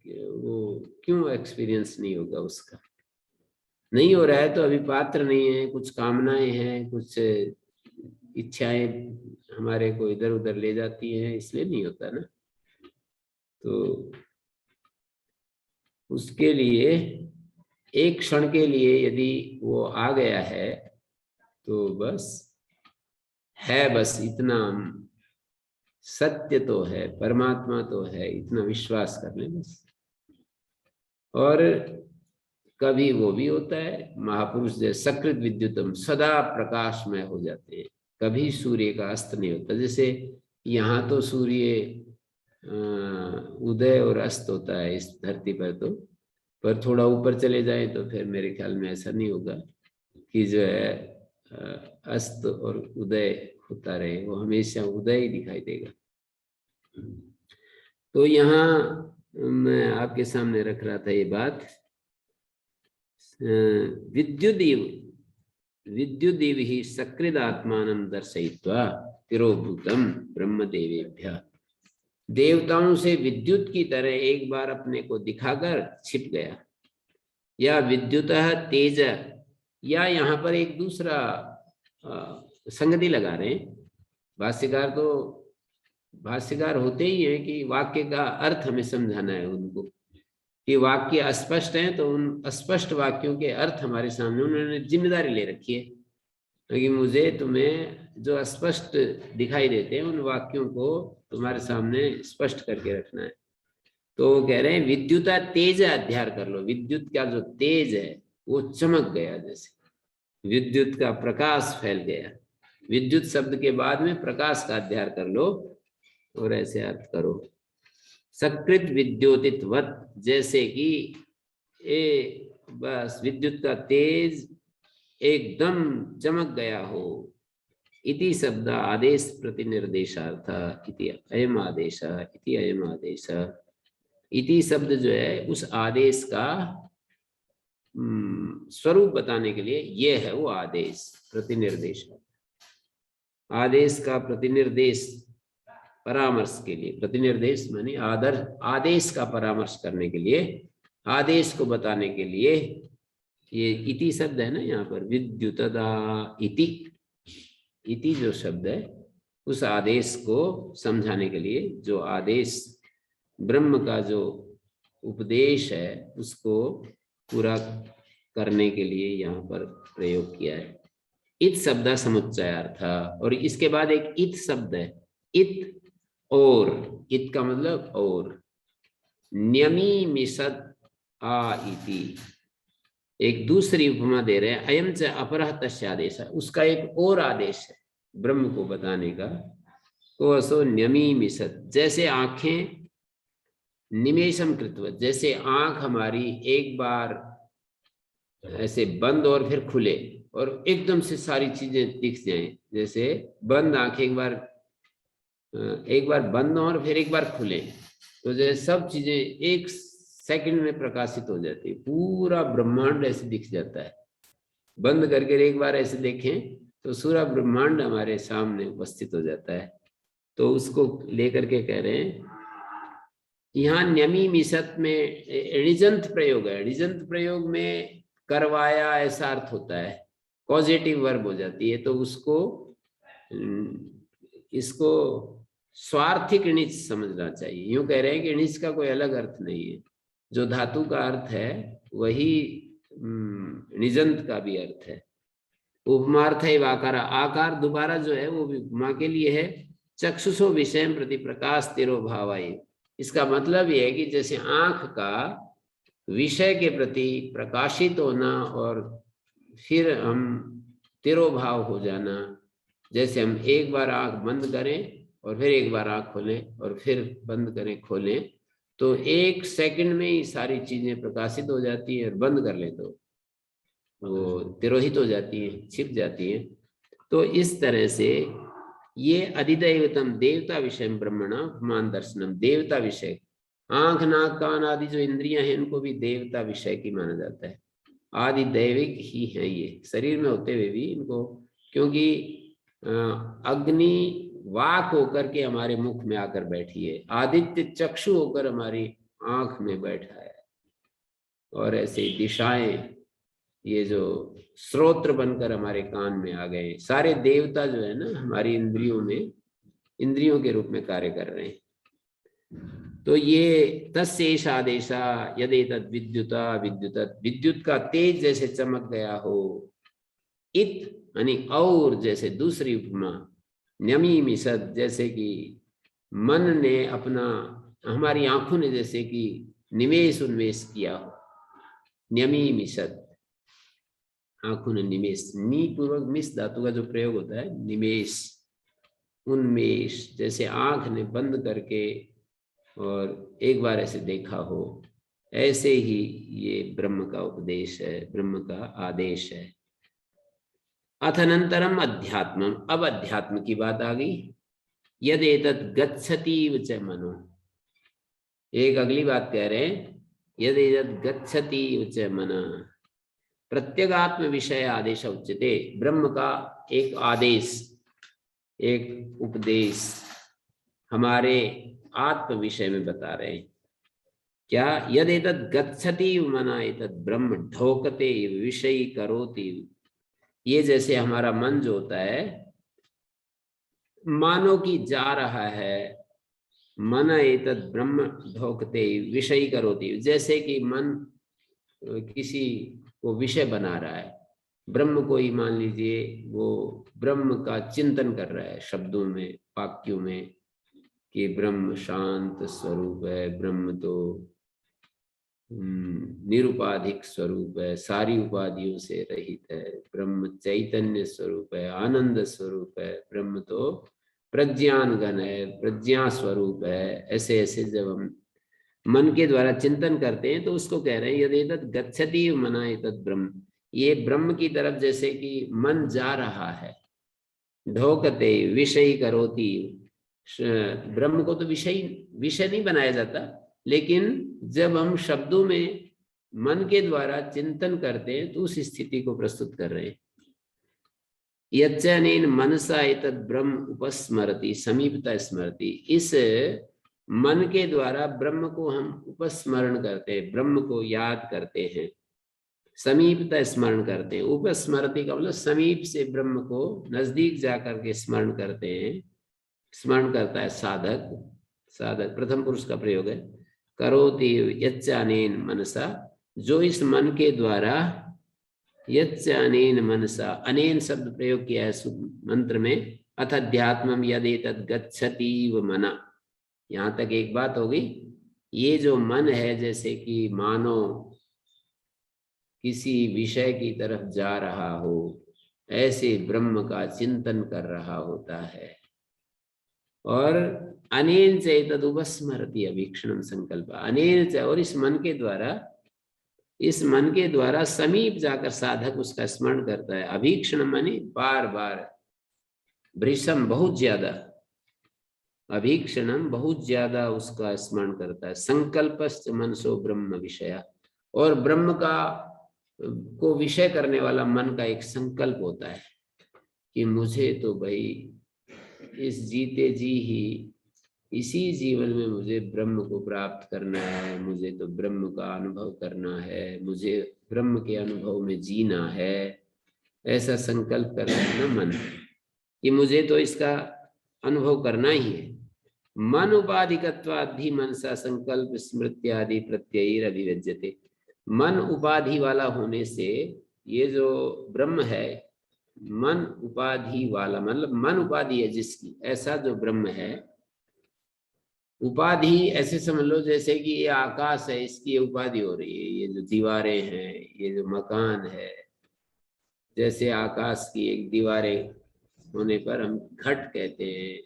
वो क्यों एक्सपीरियंस नहीं होगा उसका। नहीं हो रहा है तो अभी पात्र नहीं है, कुछ कामनाएं हैं, कुछ इच्छाएं हमारे को इधर उधर ले जाती हैं, इसलिए नहीं होता ना। तो उसके लिए एक क्षण के लिए यदि वो आ गया है तो बस है, बस इतना सत्य तो है, परमात्मा तो है, इतना विश्वास कर ले बस। और कभी वो भी होता है, महापुरुष जैसे सकृत विद्युतम सदा प्रकाशमय हो जाते हैं, कभी सूर्य का अस्त नहीं होता। जैसे यहाँ तो सूर्य उदय और अस्त होता है इस धरती पर, तो पर थोड़ा ऊपर चले जाए तो फिर मेरे ख्याल में ऐसा नहीं होगा कि जो है अस्त और उदय होता रहे, वो हमेशा उदय ही दिखाई देगा। तो यहाँ मैं आपके सामने रख रहा था ये बात, विद्युदीव ही सकृद आत्मान दर्शयित्वा तिरोभूतम ब्रह्मदेवेभ्य। देवताओं से विद्युत की तरह एक बार अपने को दिखाकर छिप गया। या विद्युतः तेज, या यहाँ पर एक दूसरा संगति लगा रहे हैं भाष्यकार। तो भाष्यकार होते ही है कि वाक्य का अर्थ हमें समझाना है उनको, कि वाक्य अस्पष्ट हैं तो उन अस्पष्ट वाक्यों के अर्थ हमारे सामने उन्होंने जिम्मेदारी ले रखी है कि मुझे तुम्हें जो अस्पष्ट दिखाई देते हैं उन वाक्यों को तुम्हारे सामने स्पष्ट करके रखना है। तो वो कह रहे हैं विद्युता तेज अध्यार कर लो। विद्युत का जो तेज है वो चमक गया, जैसे विद्युत का प्रकाश फैल गया। विद्युत शब्द के बाद में प्रकाश का अध्यार कर लो और ऐसे अर्थ करो। सकृत विद्योतितवत, जैसे कि बस विद्युत का तेज एकदम चमक गया हो। इति शब्द आदेश प्रतिनिर्देशार्थ इति अयम आदेश इति अयम आदेश। इति शब्द जो है उस आदेश का स्वरूप बताने के लिए ये है वो आदेश, प्रतिनिर्देश। आदेश का प्रतिनिर्देश परामर्श के लिए, प्रतिनिर्देश माने आदेश का परामर्श करने के लिए, आदेश को बताने के लिए ये इति शब्द है ना यहाँ पर, विद्युतदा इति, इति जो शब्द है उस आदेश को समझाने के लिए, जो आदेश ब्रह्म का जो उपदेश है उसको पूरा करने के लिए यहाँ पर प्रयोग किया है। इत शब्द समुच्चयार्थ, और इसके बाद एक इत शब्द है, इत और, इत का मतलब और, न्यमीमिषत् आ इति, एक दूसरी उपमा दे रहे हैं, अयम च अपरः तस्य आदेश, उसका एक और आदेश है ब्रह्म को बताने का, तो असो न्यमीमिषत्, जैसे आंखें निमेषम कृतवत्, जैसे आंख हमारी एक बार ऐसे बंद और फिर खुले और एकदम से सारी चीजें दिख जाएं, जैसे बंद आंखें एक बार बंद और फिर एक बार खुले, तो जैसे सब चीजें एक सेकंड में प्रकाशित हो जाती है, पूरा ब्रह्मांड ऐसे दिख जाता है। बंद करके एक बार ऐसे देखें तो पूरा ब्रह्मांड हमारे सामने उपस्थित हो जाता है। तो उसको लेकर के कह रहे हैं यहाँ न्यमीमिषत् में ऋजंत प्रयोग है, ऋजंत प्रयोग में करवाया ऐसा अर्थ होता है, पॉजिटिव वर्ब हो जाती है, तो उसको इसको स्वार्थिक णिच समझना चाहिए। यूं कह रहे हैं कि णिच का कोई अलग अर्थ नहीं है, जो धातु का अर्थ है वही निजंत का भी अर्थ है। उपमार्थ है आकार, आकार दोबारा जो है वो उपमा के लिए है। चक्षुषो विषय प्रति प्रकाश तिरो भावाई, इसका मतलब ये है कि जैसे आंख का विषय के प्रति प्रकाशित होना और फिर हम तिरोभाव हो जाना, जैसे हम एक बार आंख बंद करें और फिर एक बार आंख खोलें और फिर बंद करें खोलें, तो एक सेकंड में ही सारी चीजें प्रकाशित हो जाती है, और बंद कर ले तो वो तिरोहित हो जाती है, छिप जाती है। तो इस तरह से ये अधिदैवतम देवता विषय ब्रह्मणा उपमान दर्शनम, देवता विषय, आंख नाक कान आदि जो इंद्रियां हैं इनको भी देवता विषय की माना जाता है, आदि दैविक ही है ये शरीर में होते हुए भी इनको, क्योंकि अग्नि वाक होकर के हमारे मुख में आकर बैठी है, आदित्य चक्षु होकर हमारी आंख में बैठा है, और ऐसे दिशाएं ये जो श्रोत्र बनकर हमारे कान में आ गए, सारे देवता जो है ना हमारी इंद्रियों में, इंद्रियों के रूप में कार्य कर रहे हैं। तो ये तस्येष आदेशा यदेतद् विद्युता विद्युत, विद्युत का तेज जैसे चमक गया हो, इत यानी और, जैसे दूसरी उपमा, न्यमीमिषत् जैसे कि मन ने अपना, हमारी आंखों ने जैसे कि निमेष उन्मेष किया हो, न्यमीमिषत् आंखों ने निमेष, नी पूर्वक मिष धातु का जो प्रयोग होता है, निमेष उन्मेष, जैसे आंख ने बंद करके और एक बार ऐसे देखा हो, ऐसे ही ये ब्रह्म का उपदेश है, ब्रह्म का आदेश है। अथनंतरम अध्यात्मम, अब अध्यात्म की बात आ गई। यदेतद् गच्छति च मनो, एक अगली बात कह रहे हैं, यदेतद् गच्छति च मना, प्रत्यगात्म विषय आदेश उच्यते, ब्रह्म का एक आदेश, एक उपदेश हमारे आत्म विषय में बता रहे हैं। क्या? यदेतद् गच्छति मना एतद् ब्रह्म ढोकते विषयी करोति, ये जैसे हमारा मन जो होता है मानो कि जा रहा है, मन एतद् ब्रह्म ढोकते विषयी करोति, जैसे कि मन किसी को विषय बना रहा है, ब्रह्म को ही मान लीजिए वो ब्रह्म का चिंतन कर रहा है शब्दों में, वाक्यों में, कि ब्रह्म शांत स्वरूप है, ब्रह्म तो निरुपाधिक स्वरूप है, सारी उपाधियों से रहित है, ब्रह्म चैतन्य स्वरूप है, आनंद स्वरूप है, ब्रह्म तो प्रज्ञान घन है, प्रज्ञा स्वरूप है। ऐसे ऐसे जब हम मन के द्वारा चिंतन करते हैं तो उसको कह रहे हैं यदेतद् गच्छति मना एतद् ब्रह्म, ये ब्रह्म की तरफ जैसे कि मन जा रहा है। ढोकते विषय करोति, ब्रह्म को तो विषय नहीं बनाया जाता, लेकिन जब हम शब्दों में मन के द्वारा चिंतन करते हैं तो उस स्थिति को प्रस्तुत कर रहे हैं। यच्चनेन मनसा एतद् ब्रह्म उपस्मरति समीपता स्मरति, इस मन के द्वारा ब्रह्म को हम उपस्मरण करते हैं, ब्रह्म को याद करते हैं, समीपता स्मरण करते हैं। उपस्मरति का मतलब समीप से ब्रह्म को नजदीक जाकर के स्मरण करते हैं। स्मरण करता है साधक, साधक प्रथम पुरुष का प्रयोग है। करोति यच्चनेन मनसा, जो इस मन के द्वारा, यच्चनेन मनसा, अनेन शब्द प्रयोग किया है मंत्र में। अथ अध्यात्मम यदेतद् गच्छति व मना, यहाँ तक एक बात होगी। ये जो मन है जैसे कि मानो किसी विषय की तरफ जा रहा हो, ऐसे ब्रह्म का चिंतन कर रहा होता है। और अनेन चैतद उपस्मरति अभीक्षणम संकल्प, अनेन च, और इस मन के द्वारा, इस मन के द्वारा समीप जाकर साधक उसका स्मरण करता है। अभीक्षणम माने बार बार, भृशम बहुत ज्यादा, अभीक्षणम बहुत ज्यादा उसका स्मरण करता है। संकल्पश्च मनसो ब्रह्म विषय, और ब्रह्म का को विषय करने वाला मन का एक संकल्प होता है कि मुझे तो भाई इस जीते जी ही, इसी जीवन में मुझे ब्रह्म को प्राप्त करना है, मुझे तो ब्रह्म का अनुभव करना है, मुझे ब्रह्म के अनुभव में जीना है। ऐसा संकल्प करता है ना मन कि मुझे तो इसका अनुभव करना ही है। मन उपाधिकत्वाद्धि मनसा संकल्प स्मृत्यादि प्रत्ययर अभिव्यज्यते, मन उपाधि वाला होने से ये जो ब्रह्म है, मन उपाधि वाला मतलब मन उपाधि है जिसकी, ऐसा जो ब्रह्म है, उपाधि ऐसे समझ लो जैसे कि ये आकाश है, इसकी उपाधि हो रही है। ये जो दीवारें हैं, ये जो मकान है, जैसे आकाश की एक दीवारें होने पर हम घट कहते हैं।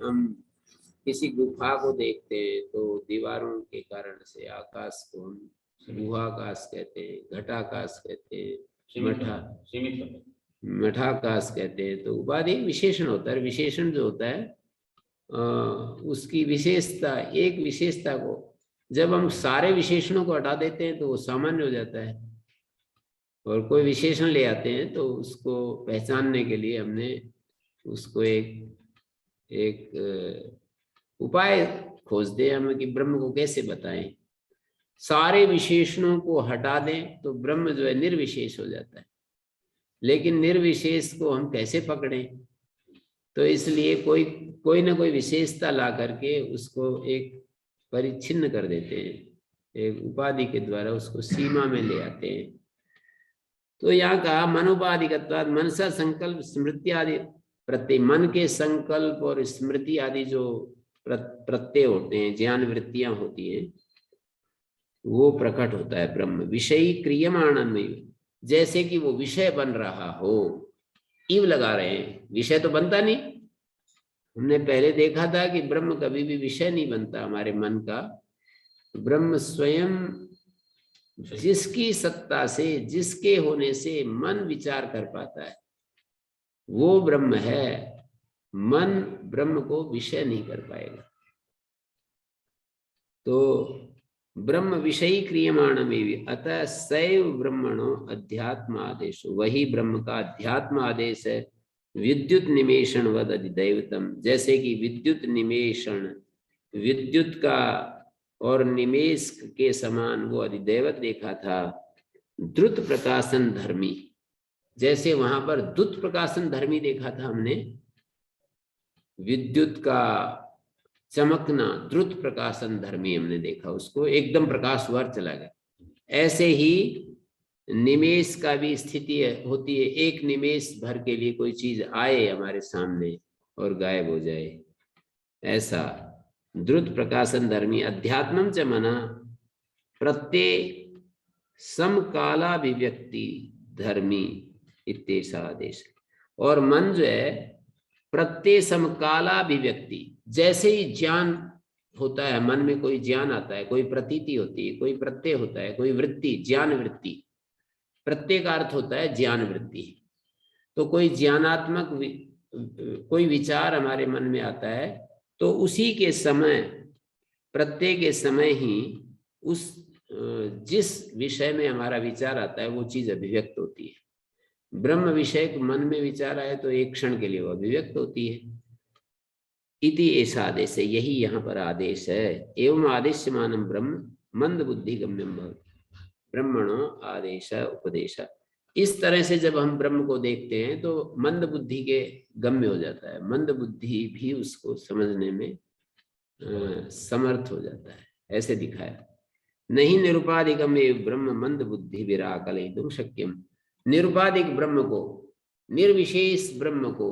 हम किसी गुफा को देखते हैं तो दीवारों के कारण से आकाश को हम गुहाकाश कहते हैं, घटाकाश कहते हैं, मठाकाश कहते हैं। तो उपाधि विशेषण होता है। विशेषण जो होता है उसकी विशेषता, एक विशेषता को जब हम सारे विशेषणों को हटा देते हैं तो वो सामान्य हो जाता है, और कोई विशेषण ले आते हैं तो उसको पहचानने के लिए हमने उसको एक उपाय खोजते हैं हम कि ब्रह्म को कैसे बताएं। सारे विशेषणों को हटा दें तो ब्रह्म जो है निर्विशेष हो जाता है, लेकिन निर्विशेष को हम कैसे पकड़ें? तो इसलिए कोई ना कोई विशेषता ला करके उसको एक परिच्छिन्न कर देते हैं, एक उपाधि के द्वारा उसको सीमा में ले आते हैं। तो यहाँ कहा मनोपाधिकत्वाद मनसा संकल्प स्मृति आदि प्रत्यय, मन के संकल्प और स्मृति आदि जो प्रत्यय होते हैं, ज्ञान वृत्तियां होती हैं, वो प्रकट होता है ब्रह्म। विषयी क्रियमाण में, जैसे कि वो विषय बन रहा हो, इव लगा रहे हैं, विषय तो बनता नहीं। हमने पहले देखा था कि ब्रह्म कभी भी विषय नहीं बनता हमारे मन का। ब्रह्म स्वयं जिसकी सत्ता से, जिसके होने से मन विचार कर पाता है, वो ब्रह्म है। मन ब्रह्म को विषय नहीं कर पाएगा। तो ब्रह्म विषयी क्रियमाण में अतः सैव ब्रह्मणो अध्यात्म आदेश, वही ब्रह्म का अध्यात्म आदेश है। विद्युत निमेषण वद अधिदैवतम, जैसे कि विद्युत निमेषण, विद्युत का और निमेष के समान वो अधिदैवत देखा था। द्रुत प्रकाशन धर्मी, जैसे वहां पर द्रुत प्रकाशन धर्मी देखा था हमने, विद्युत का चमकना द्रुत प्रकाशन धर्मी हमने देखा, उसको एकदम प्रकाश वर चला गया। ऐसे ही निमेष का भी स्थिति होती है, एक निमेष भर के लिए कोई चीज आए हमारे सामने और गायब हो जाए, ऐसा द्रुत प्रकाशन धर्मी। अध्यात्मम च मना प्रत्यय समकालाभिव्यक्ति धर्मी इत्येषा आदेश, और मन जो है प्रत्यय समकालाभिव्यक्ति, जैसे ही ज्ञान होता है, मन में कोई ज्ञान आता है, कोई प्रतीति होती है, कोई प्रत्यय होता है, कोई वृत्ति, ज्ञान वृत्ति, प्रत्यय का अर्थ होता है ज्ञान वृत्ति। तो कोई ज्ञानात्मक कोई विचार हमारे मन में आता है तो उसी के समय प्रत्येक समय ही उस जिस विषय में हमारा विचार आता है वो चीज अभिव्यक्त होती है। ब्रह्म विषय मन में विचार आए तो एक क्षण के लिए वो अभिव्यक्त होती है। इति ऐसा आदेश है, यही यहाँ पर आदेश है। एवं आदेश मानम ब्रह्म मंद बुद्धि गम्यम भवति ब्रह्मणो आदेश उपदेश। इस तरह से जब हम ब्रह्म को देखते हैं तो मंद बुद्धि के गम्य हो जाता है, मंद बुद्धि भी उसको समझने में समर्थ हो जाता है, ऐसे दिखाया। नहीं निरुपाधिकम एवं ब्रह्म मंद बुद्धि विराकलयितुं शक्यम। निरुपाधिक ब्रह्म को, निर्विशेष ब्रह्म को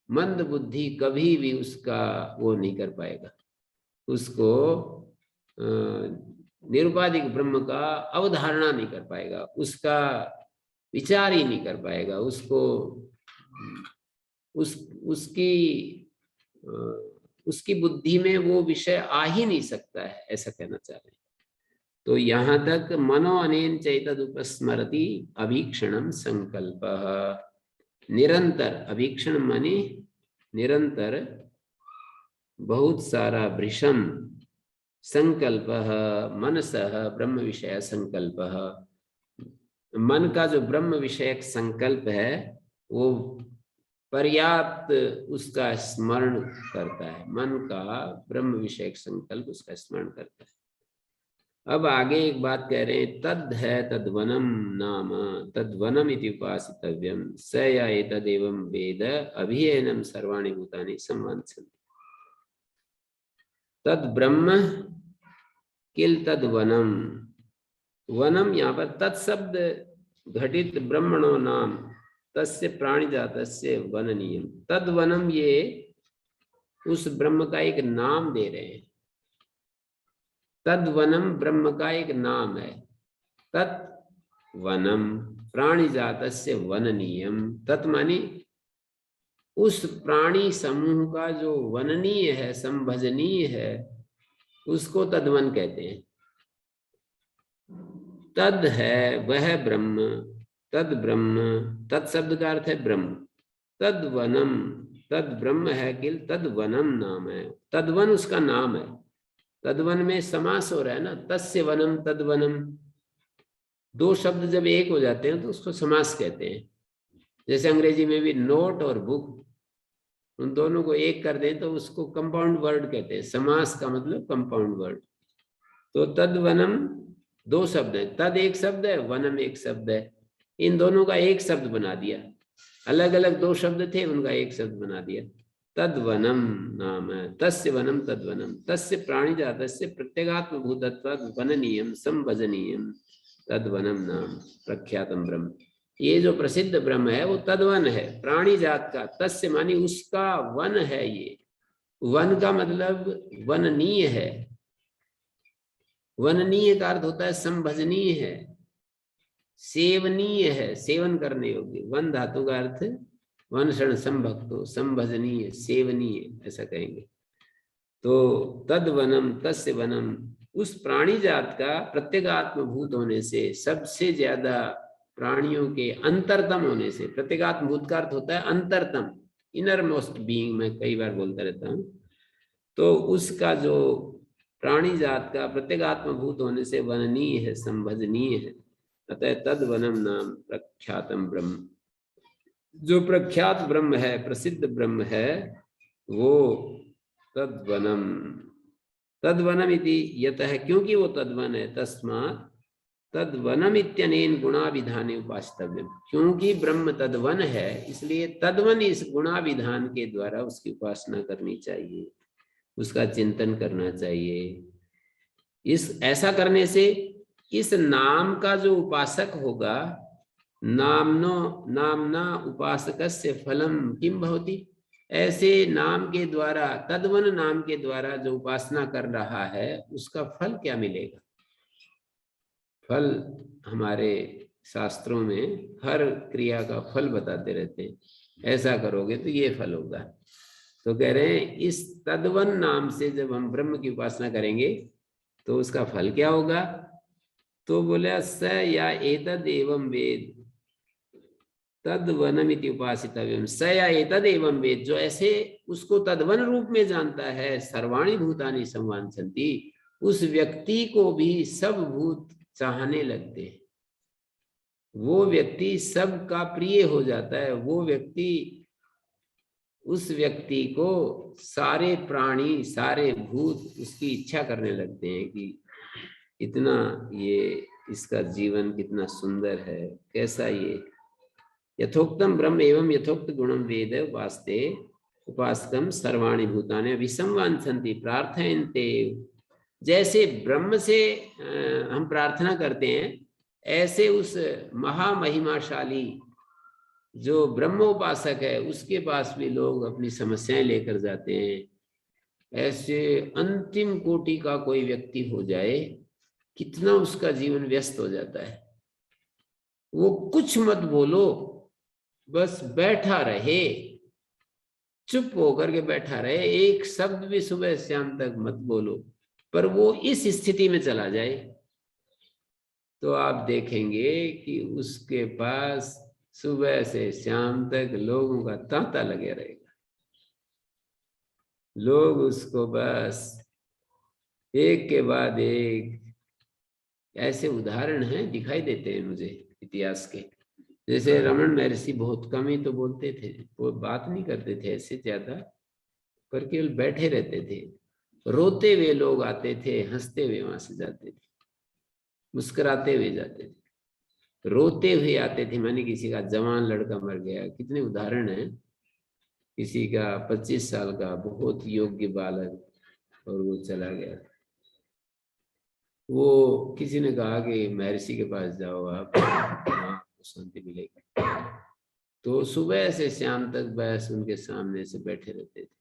मंद बुद्धि कभी भी उसका वो नहीं कर पाएगा, उसको निरुपाधिक ब्रह्म का अवधारणा नहीं कर पाएगा, उसका विचार ही नहीं कर पाएगा, उसको उसकी बुद्धि में वो विषय आ ही नहीं सकता है, ऐसा कहना चाह रहे हैं। तो यहाँ तक मनो अनेन चैतदुपस्मरति अभीक्षणम संकल्पः। निरंतर, अभीक्षण माने निरंतर, बहुत सारा भृशम, संकल्पः मनसः ब्रह्म विषय संकल्पः। मन का जो ब्रह्म विषयक संकल्प है वो पर्याप्त उसका स्मरण करता है, मन का ब्रह्म विषयक संकल्प उसका स्मरण करता है। अब आगे एक बात कह रहे हैं, तद है तद्वनम नाम तद्वनम इति उपासितव्यम स या एतदेवं वेद अभियनम सर्वाणि भूतानि संवांछन्ति। तद ब्रह्म किल तद्वनम, वनम यहाँ पर तत्शब्द घटित ब्रह्मणो नाम तस्य प्राणी जातस्य वननीयम। तद्वनम ये उस ब्रह्म का एक नाम दे रहे हैं, तद्वनम ब्रह्म का एक नाम है। तत्वनम प्राणी जातस्य वननीयम, तत् मानी उस प्राणी समूह का जो वननीय है, संभजनीय है, उसको तद्वन कहते हैं। तद है वह ब्रह्म, तद ब्रह्म, तत् शब्द का अर्थ है ब्रह्म। तद्वनम, तद ब्रह्म है किल तद्वनम नाम है, तद्वन उसका नाम है। तद्वन में समास हो रहा है ना, तस्य वनम तद्वनम, दो शब्द जब एक हो जाते हैं तो उसको समास कहते हैं। जैसे अंग्रेजी में भी नोट और बुक, उन दोनों को एक कर दें तो उसको कंपाउंड वर्ड कहते हैं। समास का मतलब कंपाउंड वर्ड। तो तद्वनम दो शब्द है, तद एक शब्द है, वनम एक शब्द है, इन दोनों का एक शब्द बना दिया। अलग अलग दो शब्द थे, उनका एक शब्द बना दिया। तद्वनम नाम है, तस्य वनम तद्वनम, तस्य प्राणी जातस्य प्रत्यगात्म भूतत्वात् वननीयम संभजनीयम तद्वनम नाम प्रख्यातम ब्रह्म। ये जो प्रसिद्ध ब्रह्म है वो तद्वन है, प्राणी जात का। तस्य मानी उसका वन है। ये वन का मतलब वननीय है। वननीय का अर्थ होता है संभजनीय है, सेवनीय है, सेवन करने योग्य। वन धातु का अर्थ वन शरण संभक्तो, संभजनीय, सेवनीय, ऐसा कहेंगे। तो तद्वनम तस्य वनम, उस प्राणी जात का प्रत्यगात्म भूत होने से, सबसे ज्यादा प्राणियों के अंतरतम होने से। प्रत्यगात्म भूत का अर्थ होता है अंतरतम, इनर मोस्ट बीइंग, मैं कई बार बोलता रहता हूं। तो उसका जो प्राणी जात का प्रत्यगात्म भूत होने से वननीय है, संभजनीय है। अतः तद्वनम नाम प्रख्यातम ब्रह्म, जो प्रख्यात ब्रह्म है, प्रसिद्ध ब्रह्म है, वो तद्वनम। तद्वनम इति यतः, क्योंकि वो तद्वन है, तस्मात् तद्वनम इत्यनेन गुणाविधाने उपासितव्यम। क्योंकि ब्रह्म तद्वन है, इसलिए तद्वन इस गुणाविधान के द्वारा उसकी उपासना करनी चाहिए, उसका चिंतन करना चाहिए। इस ऐसा करने से इस नाम का जो उपासक होगा, नामना उपासकस्य फलम किम भवति, ऐसे नाम के द्वारा, तद्वन नाम के द्वारा जो उपासना कर रहा है उसका फल क्या मिलेगा। फल हमारे शास्त्रों में हर क्रिया का फल बताते रहते हैं, ऐसा करोगे तो ये फल होगा। तो कह रहे हैं इस तद्वन नाम से जब हम ब्रह्म की उपासना करेंगे तो उसका फल क्या होगा। तो बोला स या एतद एवं वेद तद्वनमिति उपासितव्यम। स या एतद एवं वेद, जो ऐसे उसको तद्वन रूप में जानता है, सर्वाणि भूतानि संवांछन्ति, उस व्यक्ति को भी सब भूत चाहने लगते हैं। वो व्यक्ति सबका प्रिय हो जाता है। वो व्यक्ति, उस व्यक्ति को सारे प्राणी, सारे भूत उसकी इच्छा करने लगते हैं कि इतना ये, इसका जीवन कितना सुंदर है, कैसा ये। यथोक्तम ब्रह्म एवं यथोक्त गुणम वेद उपास्ते उपासकम सर्वाणि भूतानि अभिसंवांछन्ति प्रार्थयन्ते। जैसे ब्रह्म से हम प्रार्थना करते हैं, ऐसे उस महामहिमाशाली जो ब्रह्मोपासक है उसके पास भी लोग अपनी समस्याएं लेकर जाते हैं। ऐसे अंतिम कोटि का कोई व्यक्ति हो जाए, कितना उसका जीवन व्यस्त हो जाता है। वो कुछ मत बोलो, बस बैठा रहे, चुप होकर के बैठा रहे, एक शब्द भी सुबह शाम तक मत बोलो, पर वो इस स्थिति में चला जाए तो आप देखेंगे कि उसके पास सुबह से शाम तक लोगों का तांता लगे रहेगा। लोग उसको बस एक के बाद एक, ऐसे उदाहरण हैं, दिखाई देते हैं मुझे इतिहास के। जैसे रमन महर्षि बहुत कम ही तो बोलते थे, वो बात नहीं करते थे ऐसे ज्यादा, पर केवल बैठे रहते थे। रोते हुए लोग आते थे, हंसते हुए वहां से जाते थे, मुस्कुराते हुए जाते थे, रोते हुए आते थे। मैंने किसी का जवान लड़का मर गया, कितने उदाहरण हैं। किसी का 25 साल का बहुत योग्य बालक और वो चला गया। वो किसी ने कहा कि महर्षि के पास जाओ आप, आपको शांति मिलेगी। तो सुबह से शाम तक बस उनके सामने से बैठे रहते थे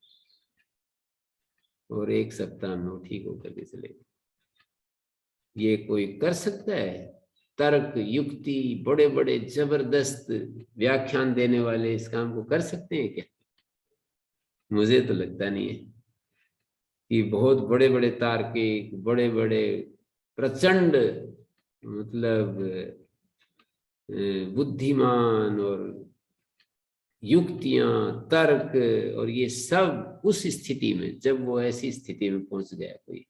और एक सप्ताह में वो ठीक होकर के चले गए। ये कोई कर सकता है? तर्क युक्ति बड़े बड़े जबरदस्त व्याख्यान देने वाले इस काम को कर सकते हैं क्या? मुझे तो लगता नहीं है कि बहुत बड़े बड़े तार्किक, बड़े बड़े प्रचंड मतलब बुद्धिमान और युक्तियां, तर्क और ये सब उस स्थिति में, जब वो ऐसी स्थिति में पहुंच गया, कोई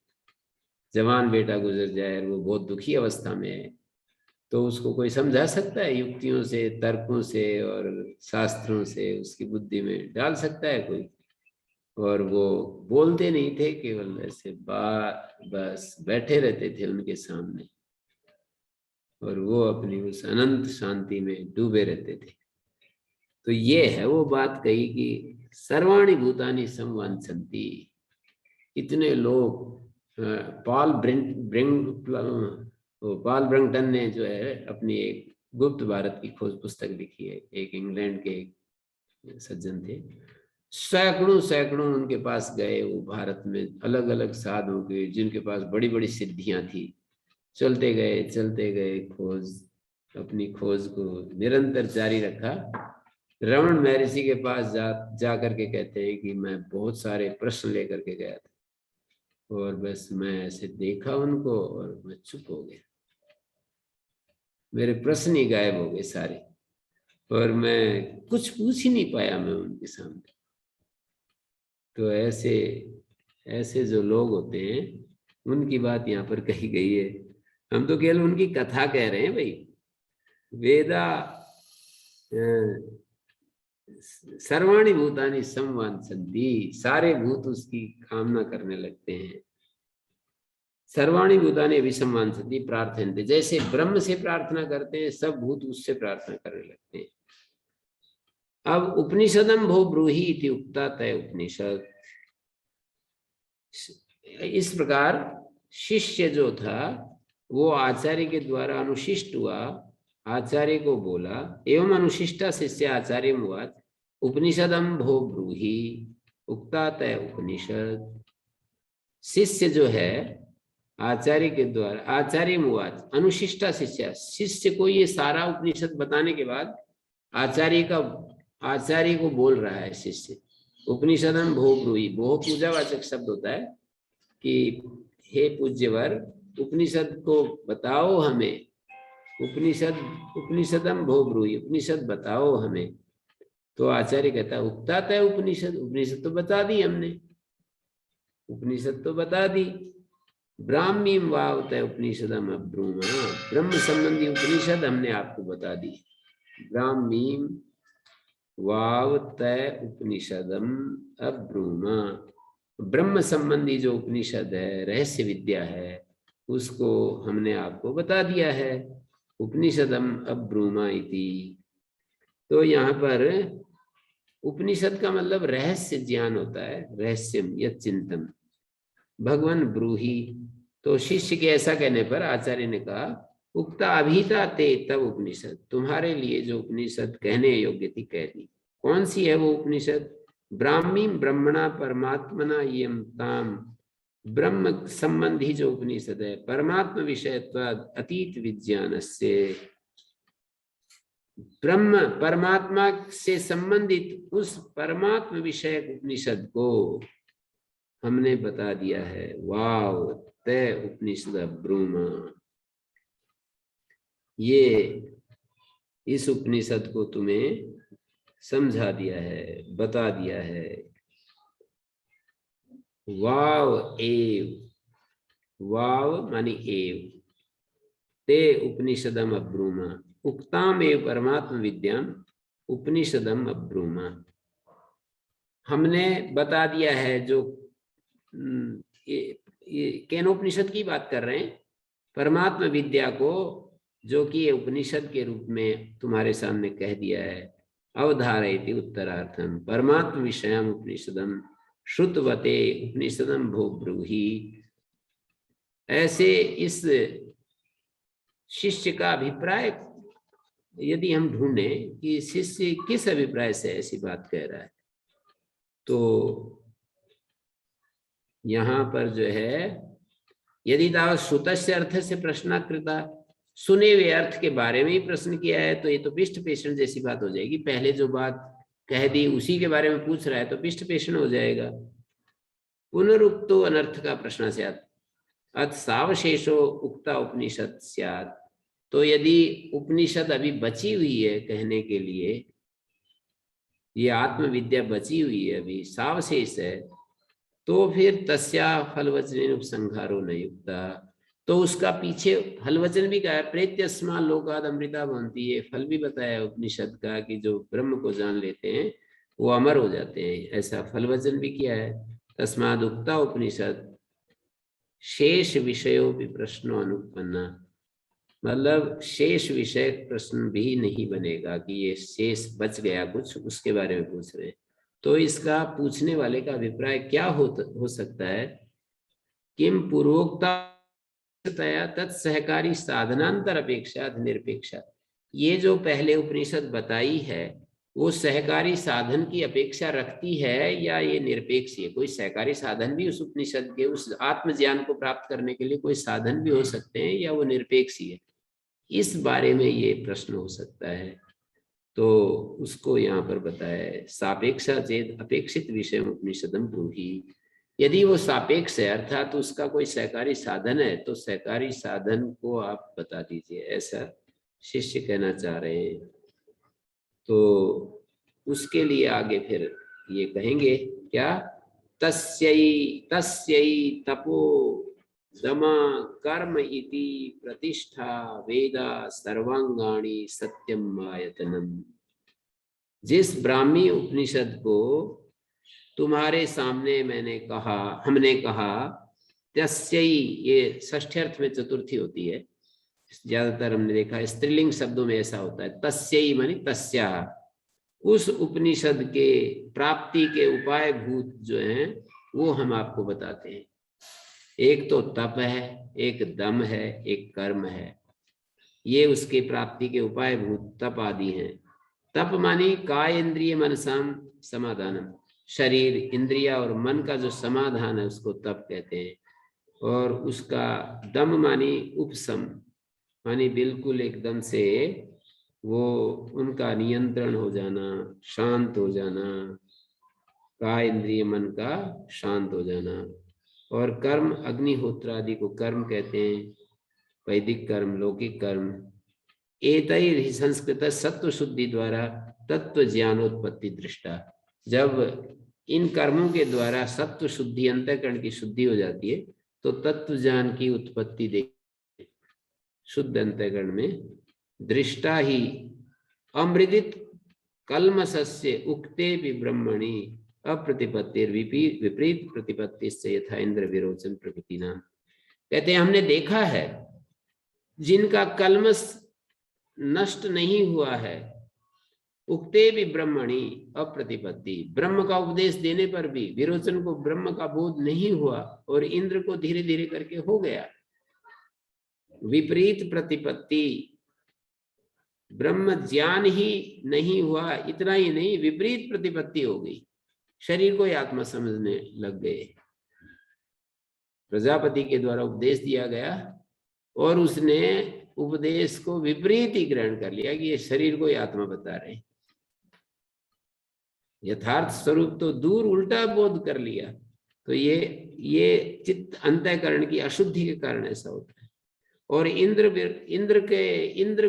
जवान बेटा गुजर जाए और वो बहुत दुखी अवस्था में है, तो उसको कोई समझा सकता है युक्तियों से, तर्कों से और शास्त्रों से उसकी बुद्धि में डाल सकता है कोई? और वो बोलते नहीं थे, केवल ऐसे बस बैठे रहते थे उनके सामने और वो अपनी उस अनंत शांति में डूबे रहते थे। तो ये है वो बात कही कि सर्वाणि भूतानि संवांछन्ति। इतने लोग, पॉल ब्रैंकटन ने जो है अपनी एक गुप्त भारत की खोज पुस्तक लिखी है, एक इंग्लैंड के एक सज्जन थे, सैकड़ों सैकड़ों उनके पास गए वो भारत में, अलग अलग साधुओं के जिनके पास बड़ी बड़ी सिद्धियां थी। चलते गए, खोज, अपनी खोज को निरंतर जारी रखा। रमन महर्षि के पास जा करके कहते हैं कि मैं बहुत सारे प्रश्न लेकर के गया था और बस मैं ऐसे देखा उनको और मैं चुप हो गया, मेरे प्रश्न ही गायब हो गए सारे और मैं कुछ पूछ ही नहीं पाया मैं उनके सामने। तो ऐसे जो लोग होते हैं उनकी बात यहाँ पर कही गई है। हम तो केवल उनकी कथा कह रहे हैं भाई। वेदा सर्वाणि भूतानि संवांछन्ति, सारे भूत उसकी कामना करने लगते हैं। सर्वाणि भूतानि अभिसंवांछन्ति प्रार्थयन्ते, जैसे ब्रह्म से प्रार्थना करते हैं सब भूत उससे प्रार्थना करने लगते हैं। अब उपनिषदम भो ब्रूहि इति उक्ता तय उपनिषद। इस प्रकार शिष्य जो था वो आचार्य के द्वारा अनुशिष्ट हुआ, आचार्य को बोला, एवं अनुशिष्टा शिष्य आचार्य मुवाच उपनिषदम भो ब्रूहि उक्ता तय उपनिषद। शिष्य जो है आचार्य के द्वारा, आचार्य मुवाच अनुशिष्टा शिष्य, शिष्य को ये सारा उपनिषद बताने के बाद आचार्य को बोल रहा है शिष्य, उपनिषदम भो ब्रूहि। भो पूजावाचक शब्द होता है कि हे पूज्यवर उपनिषद को बताओ हमें, उपनिषदम भो ब्रूहि, उपनिषद बताओ हमें। तो आचार्य कहता है उक्ता तय उपनिषद, उपनिषद तो बता दी हमने, उपनिषद तो बता दी। ब्राह्मीम वावत उपनिषदम अब्रूमा, ब्रह्म संबंधी उपनिषद हमने आपको बता दी। ब्राह्मीम वावत उपनिषदम अब्रूमा, ब्रह्म संबंधी जो उपनिषद है, रहस्य विद्या है, उसको हमने आपको बता दिया है। उपनिषदम अब्रूमा इति। तो यहाँ पर उपनिषद का मतलब रहस्य ज्ञान होता है, रहस्यम यत् चिंतन भगवान ब्रूहि। तो शिष्य के ऐसा कहने पर आचार्य ने कहा उक्ता अभीता ते तब उपनिषद, तुम्हारे लिए जो उपनिषद कहने योग्य थी कह दी। कौन सी है वो उपनिषद? ब्राह्मी ब्रह्मणा परमात्मना यम ताम, ब्रह्म संबंधी जो उपनिषद है, परमात्म विषयत्वाद अतीत विज्ञान से, ब्रह्म परमात्मा से संबंधित उस परमात्म विषयक उपनिषद को हमने बता दिया है। वाव तय उपनिषद ब्रूमा, ये इस उपनिषद को तुम्हें समझा दिया है, बता दिया है। वाव एव, वाव मानी एव, ते उपनिषदम अब्रूमा, उक्ताम एव परमात्म विद्याम उपनिषदम अब्रूमा। हमने बता दिया है, जो ये केनोपनिषद की बात कर रहे हैं, परमात्म विद्या को जो कि उपनिषद के रूप में तुम्हारे सामने कह दिया है। अवधारयति उत्तरार्थम परमात्म विषयम उपनिषदम श्रुतवते उपनिषदम भो ब्रूहि। ऐसे इस शिष्य का अभिप्राय यदि हम ढूंढें कि शिष्य किस अभिप्राय से ऐसी बात कह रहा है, तो यहाँ पर जो है यदि तावत् श्रुतस्य अर्थ से प्रश्न कृता, सुने हुए अर्थ के बारे में ही प्रश्न किया है, तो ये तो पिष्ट पेषण जैसी बात हो जाएगी। पहले जो बात कह दी उसी के बारे में पूछ रहा है तो पिष्ट पेषण हो जाएगा। पुनरुक्तो अनर्थ का प्रश्न स्यात् अत सावशेषो उक्ता उपनिषद स्यात्। तो यदि उपनिषद अभी बची हुई है कहने के लिए, ये आत्मविद्या बची हुई है, अभी सावशेष है, तो फिर तस्या फलवचन उपसंहारो न युक्ता, तो उसका पीछे फलवचन भी कहा है, प्रेत्यस्मा लोकाद अमृता भवन्ति। ये फल भी बताया उपनिषद का कि जो ब्रह्म को जान लेते हैं वो अमर हो जाते हैं, ऐसा फलवचन भी किया है। तस्माद उक्ता उपनिषद शेष विषयों भी प्रश्नों अनुपन्ना, मतलब शेष विषय प्रश्न भी नहीं बनेगा कि ये शेष बच गया कुछ, उसके बारे में पूछ रहे हैं। तो इसका पूछने वाले का अभिप्राय क्या हो सकता है? किम पूर्वोक्ता तत्सहकारी साधनांतर अपेक्षा निरपेक्षा, ये जो पहले उपनिषद बताई है वो सहकारी साधन की अपेक्षा रखती है या ये निरपेक्ष है? कोई सहकारी साधन भी उस उपनिषद के उस आत्मज्ञान को प्राप्त करने के लिए कोई साधन भी हो सकते हैं, या वो निरपेक्ष है? इस बारे में ये प्रश्न हो सकता है। तो उसको यहाँ पर बताया है, सापेक्षा चेत अपेक्षित विषय उपनिषदम ब्रूहि। यदि वो सापेक्ष है अर्थात तो उसका कोई सहकारी साधन है, तो सहकारी साधन को आप बता दीजिए, ऐसा शिष्य कहना चाह रहे हैं। तो उसके लिए आगे फिर ये कहेंगे क्या, तस्यै तपो दमा कर्म इति प्रतिष्ठा वेदा सर्वांगाणी सत्यम आयतनम। जिस ब्राह्मी उपनिषद को तुम्हारे सामने हमने कहा तस्यै, ये षष्ठ्यर्थ में चतुर्थी होती है, ज्यादातर हमने देखा स्त्रीलिंग शब्दों में ऐसा होता है। तस्यै मानी तस्या, उस उपनिषद के प्राप्ति के उपाय भूत जो हैं वो हम आपको बताते हैं। एक तो तप है, एक दम है, एक कर्म है, ये उसके प्राप्ति के उपाय भूत तप आदि हैं। तप मानी काय इंद्रिय मनसाम समाधानम, शरीर इंद्रिया और मन का जो समाधान है उसको तप कहते हैं। और उसका दम मानी उपशम, मानी बिल्कुल एकदम से वो उनका नियंत्रण हो जाना, शांत हो जाना, काय इंद्रिय मन का शांत हो जाना। और कर्म अग्निहोत्र आदि को कर्म कहते हैं, वैदिक कर्म, लौकिक कर्म। एतैर्हि संस्कृत सत्व शुद्धि द्वारा तत्व ज्ञानोत्पत्ति दृष्टा, जब इन कर्मों के द्वारा सत्व शुद्धि अंतःकरण की शुद्धि हो जाती है तो तत्व ज्ञान की उत्पत्ति देख शुद्ध अंतःकरण में दृष्टा ही अमृदित कल्मषस्य उक्ते भी ब्रह्मणि अप्रतिपत्तिर विपरीत प्रतिपत्ति से यथा इंद्र विरोचन प्रकृति नाम। कहते हैं हमने देखा है जिनका कल्मष नष्ट नहीं हुआ है, उक्ते भी ब्रह्मणि अप्रतिपत्ति, ब्रह्म का उपदेश देने पर भी विरोचन को ब्रह्म का बोध नहीं हुआ और इंद्र को धीरे धीरे करके हो गया। विपरीत प्रतिपत्ति, ब्रह्म ज्ञान ही नहीं हुआ, इतना ही नहीं विपरीत प्रतिपत्ति हो गई, शरीर को ही आत्मा समझने लग गए। प्रजापति के द्वारा उपदेश दिया गया और उसने उपदेश को विपरीत ही ग्रहण कर लिया कि ये शरीर को ही आत्मा बता रहे, यथार्थ स्वरूप तो दूर उल्टा बोध कर लिया। तो ये चित्त अंतःकरण की अशुद्धि के कारण ऐसा होता है। और इंद्र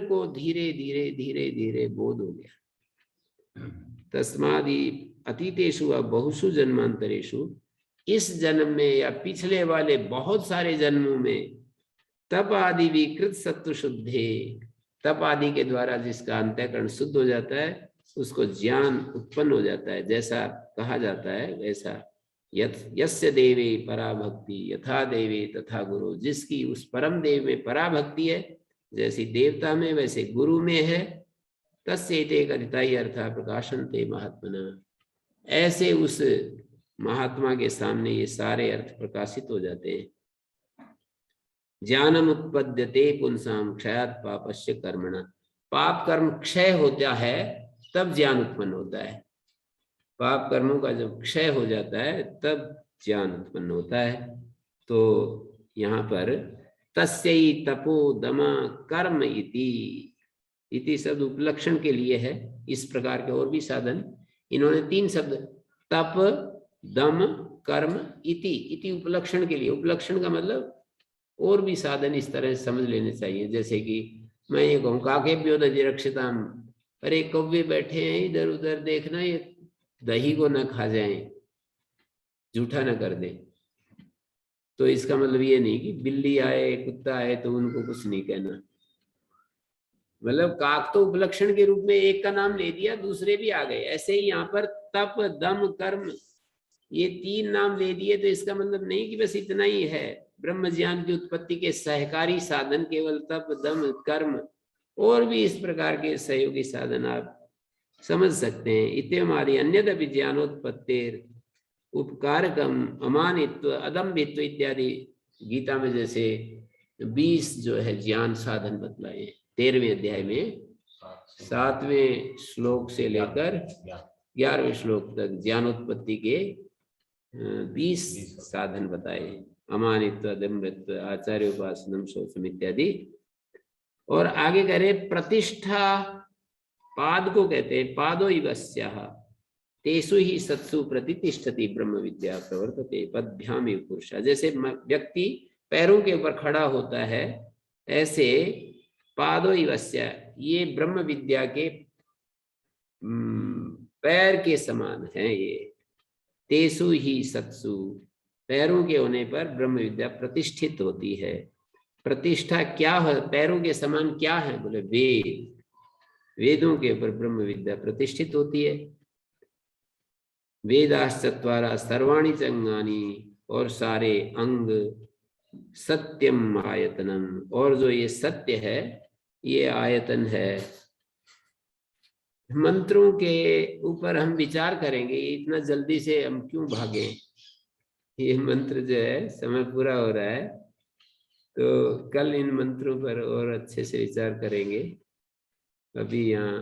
को धीरे धीरे धीरे धीरे बोध हो गया। तस्मादि अतीतेषु व बहुषु जन्मांतरेषु, इस जन्म में या पिछले वाले बहुत सारे जन्मों में, तप आदि विकृत सत्व शुद्धे, तप आदि के द्वारा जिसका अंतःकरण शुद्ध हो जाता है उसको ज्ञान उत्पन्न हो जाता है। जैसा कहा जाता है वैसा, यस्य देवे पराभक्ति यथा देवे तथा गुरु, जिसकी उस परम देव में पराभक्ति है जैसी देवता में वैसे गुरु में है, तस्यैते कथिताय अर्था प्रकाशन्ते महात्मना, ऐसे उस महात्मा के सामने ये सारे अर्थ प्रकाशित हो जाते हैं। ज्ञानम उत्पद्यते पुंसाम क्षयात् पापस्य कर्मणा, पाप कर्म क्षय होता है तब ज्ञान उत्पन्न होता है। पाप कर्मों का जब क्षय हो जाता है तब ज्ञान उत्पन्न होता है। तो यहाँ पर तस्यै तपो दमा कर्म इति शब्द उपलक्षण के लिए है। इस प्रकार के और भी साधन, इन्होंने 3 शब्द तप दम कर्म इति उपलक्षण के लिए, उपलक्षण का मतलब और भी साधन इस तरह से समझ लेने चाहिए। जैसे कि मैं ये कहूँ काकेभ्यो दधिरक्षिताम, अरे कौवे बैठे हैं इधर उधर देखना, ये दही को न खा जाएं, जूठा न कर दे। तो इसका मतलब ये नहीं कि बिल्ली आए कुत्ता आए तो उनको कुछ नहीं कहना, मतलब काक तो उपलक्षण के रूप में एक का नाम ले दिया, दूसरे भी आ गए। ऐसे ही यहाँ पर तप दम कर्म ये 3 नाम ले दिए, तो इसका मतलब नहीं कि बस इतना ही है। ब्रह्म ज्ञान की उत्पत्ति के सहकारी साधन केवल तप दम कर्म, और भी इस प्रकार के सहयोगी साधन आप समझ सकते हैं। इत्यम आदि अन्यदपि ज्ञानोत्पत्तिर उपकारकम अमानित्व अदम्भित्व इत्यादि गीता में जैसे 20 जो है ज्ञान साधन बतलाए 13वें अध्याय में 7वें श्लोक से लेकर 11वें श्लोक तक ज्ञानोत्पत्ति के 20 साधन बताए। अमानित्व अदम्भित्व आचार्य उपासनम शौचम इत्यादि। और आगे कह रहे प्रतिष्ठा, पाद को कहते हैं पादो इवस्याः तेषु ही सत्सु प्रतिष्ठति ब्रह्म विद्या प्रवर्तते पदभ्याम एव पुरुषः। जैसे व्यक्ति पैरों के ऊपर खड़ा होता है, ऐसे पादो इवस्या, ये ब्रह्म विद्या के पैर के समान है। ये तेषु ही सत्सु, पैरों के होने पर ब्रह्म विद्या प्रतिष्ठित होती है। प्रतिष्ठा क्या है, पैरों के समान क्या है, बोले वेद, वेदों के ऊपर ब्रह्म विद्या प्रतिष्ठित होती है। वेदाश्चत्वारा सर्वाणि च अंगानि, और सारे अंग, सत्यम आयतनम, और जो ये सत्य है ये आयतन है। मंत्रों के ऊपर हम विचार करेंगे, इतना जल्दी से हम क्यों भागे, ये मंत्र जो है समय पूरा हो रहा है, तो कल इन मंत्रों पर और अच्छे से विचार करेंगे। अभी यहाँ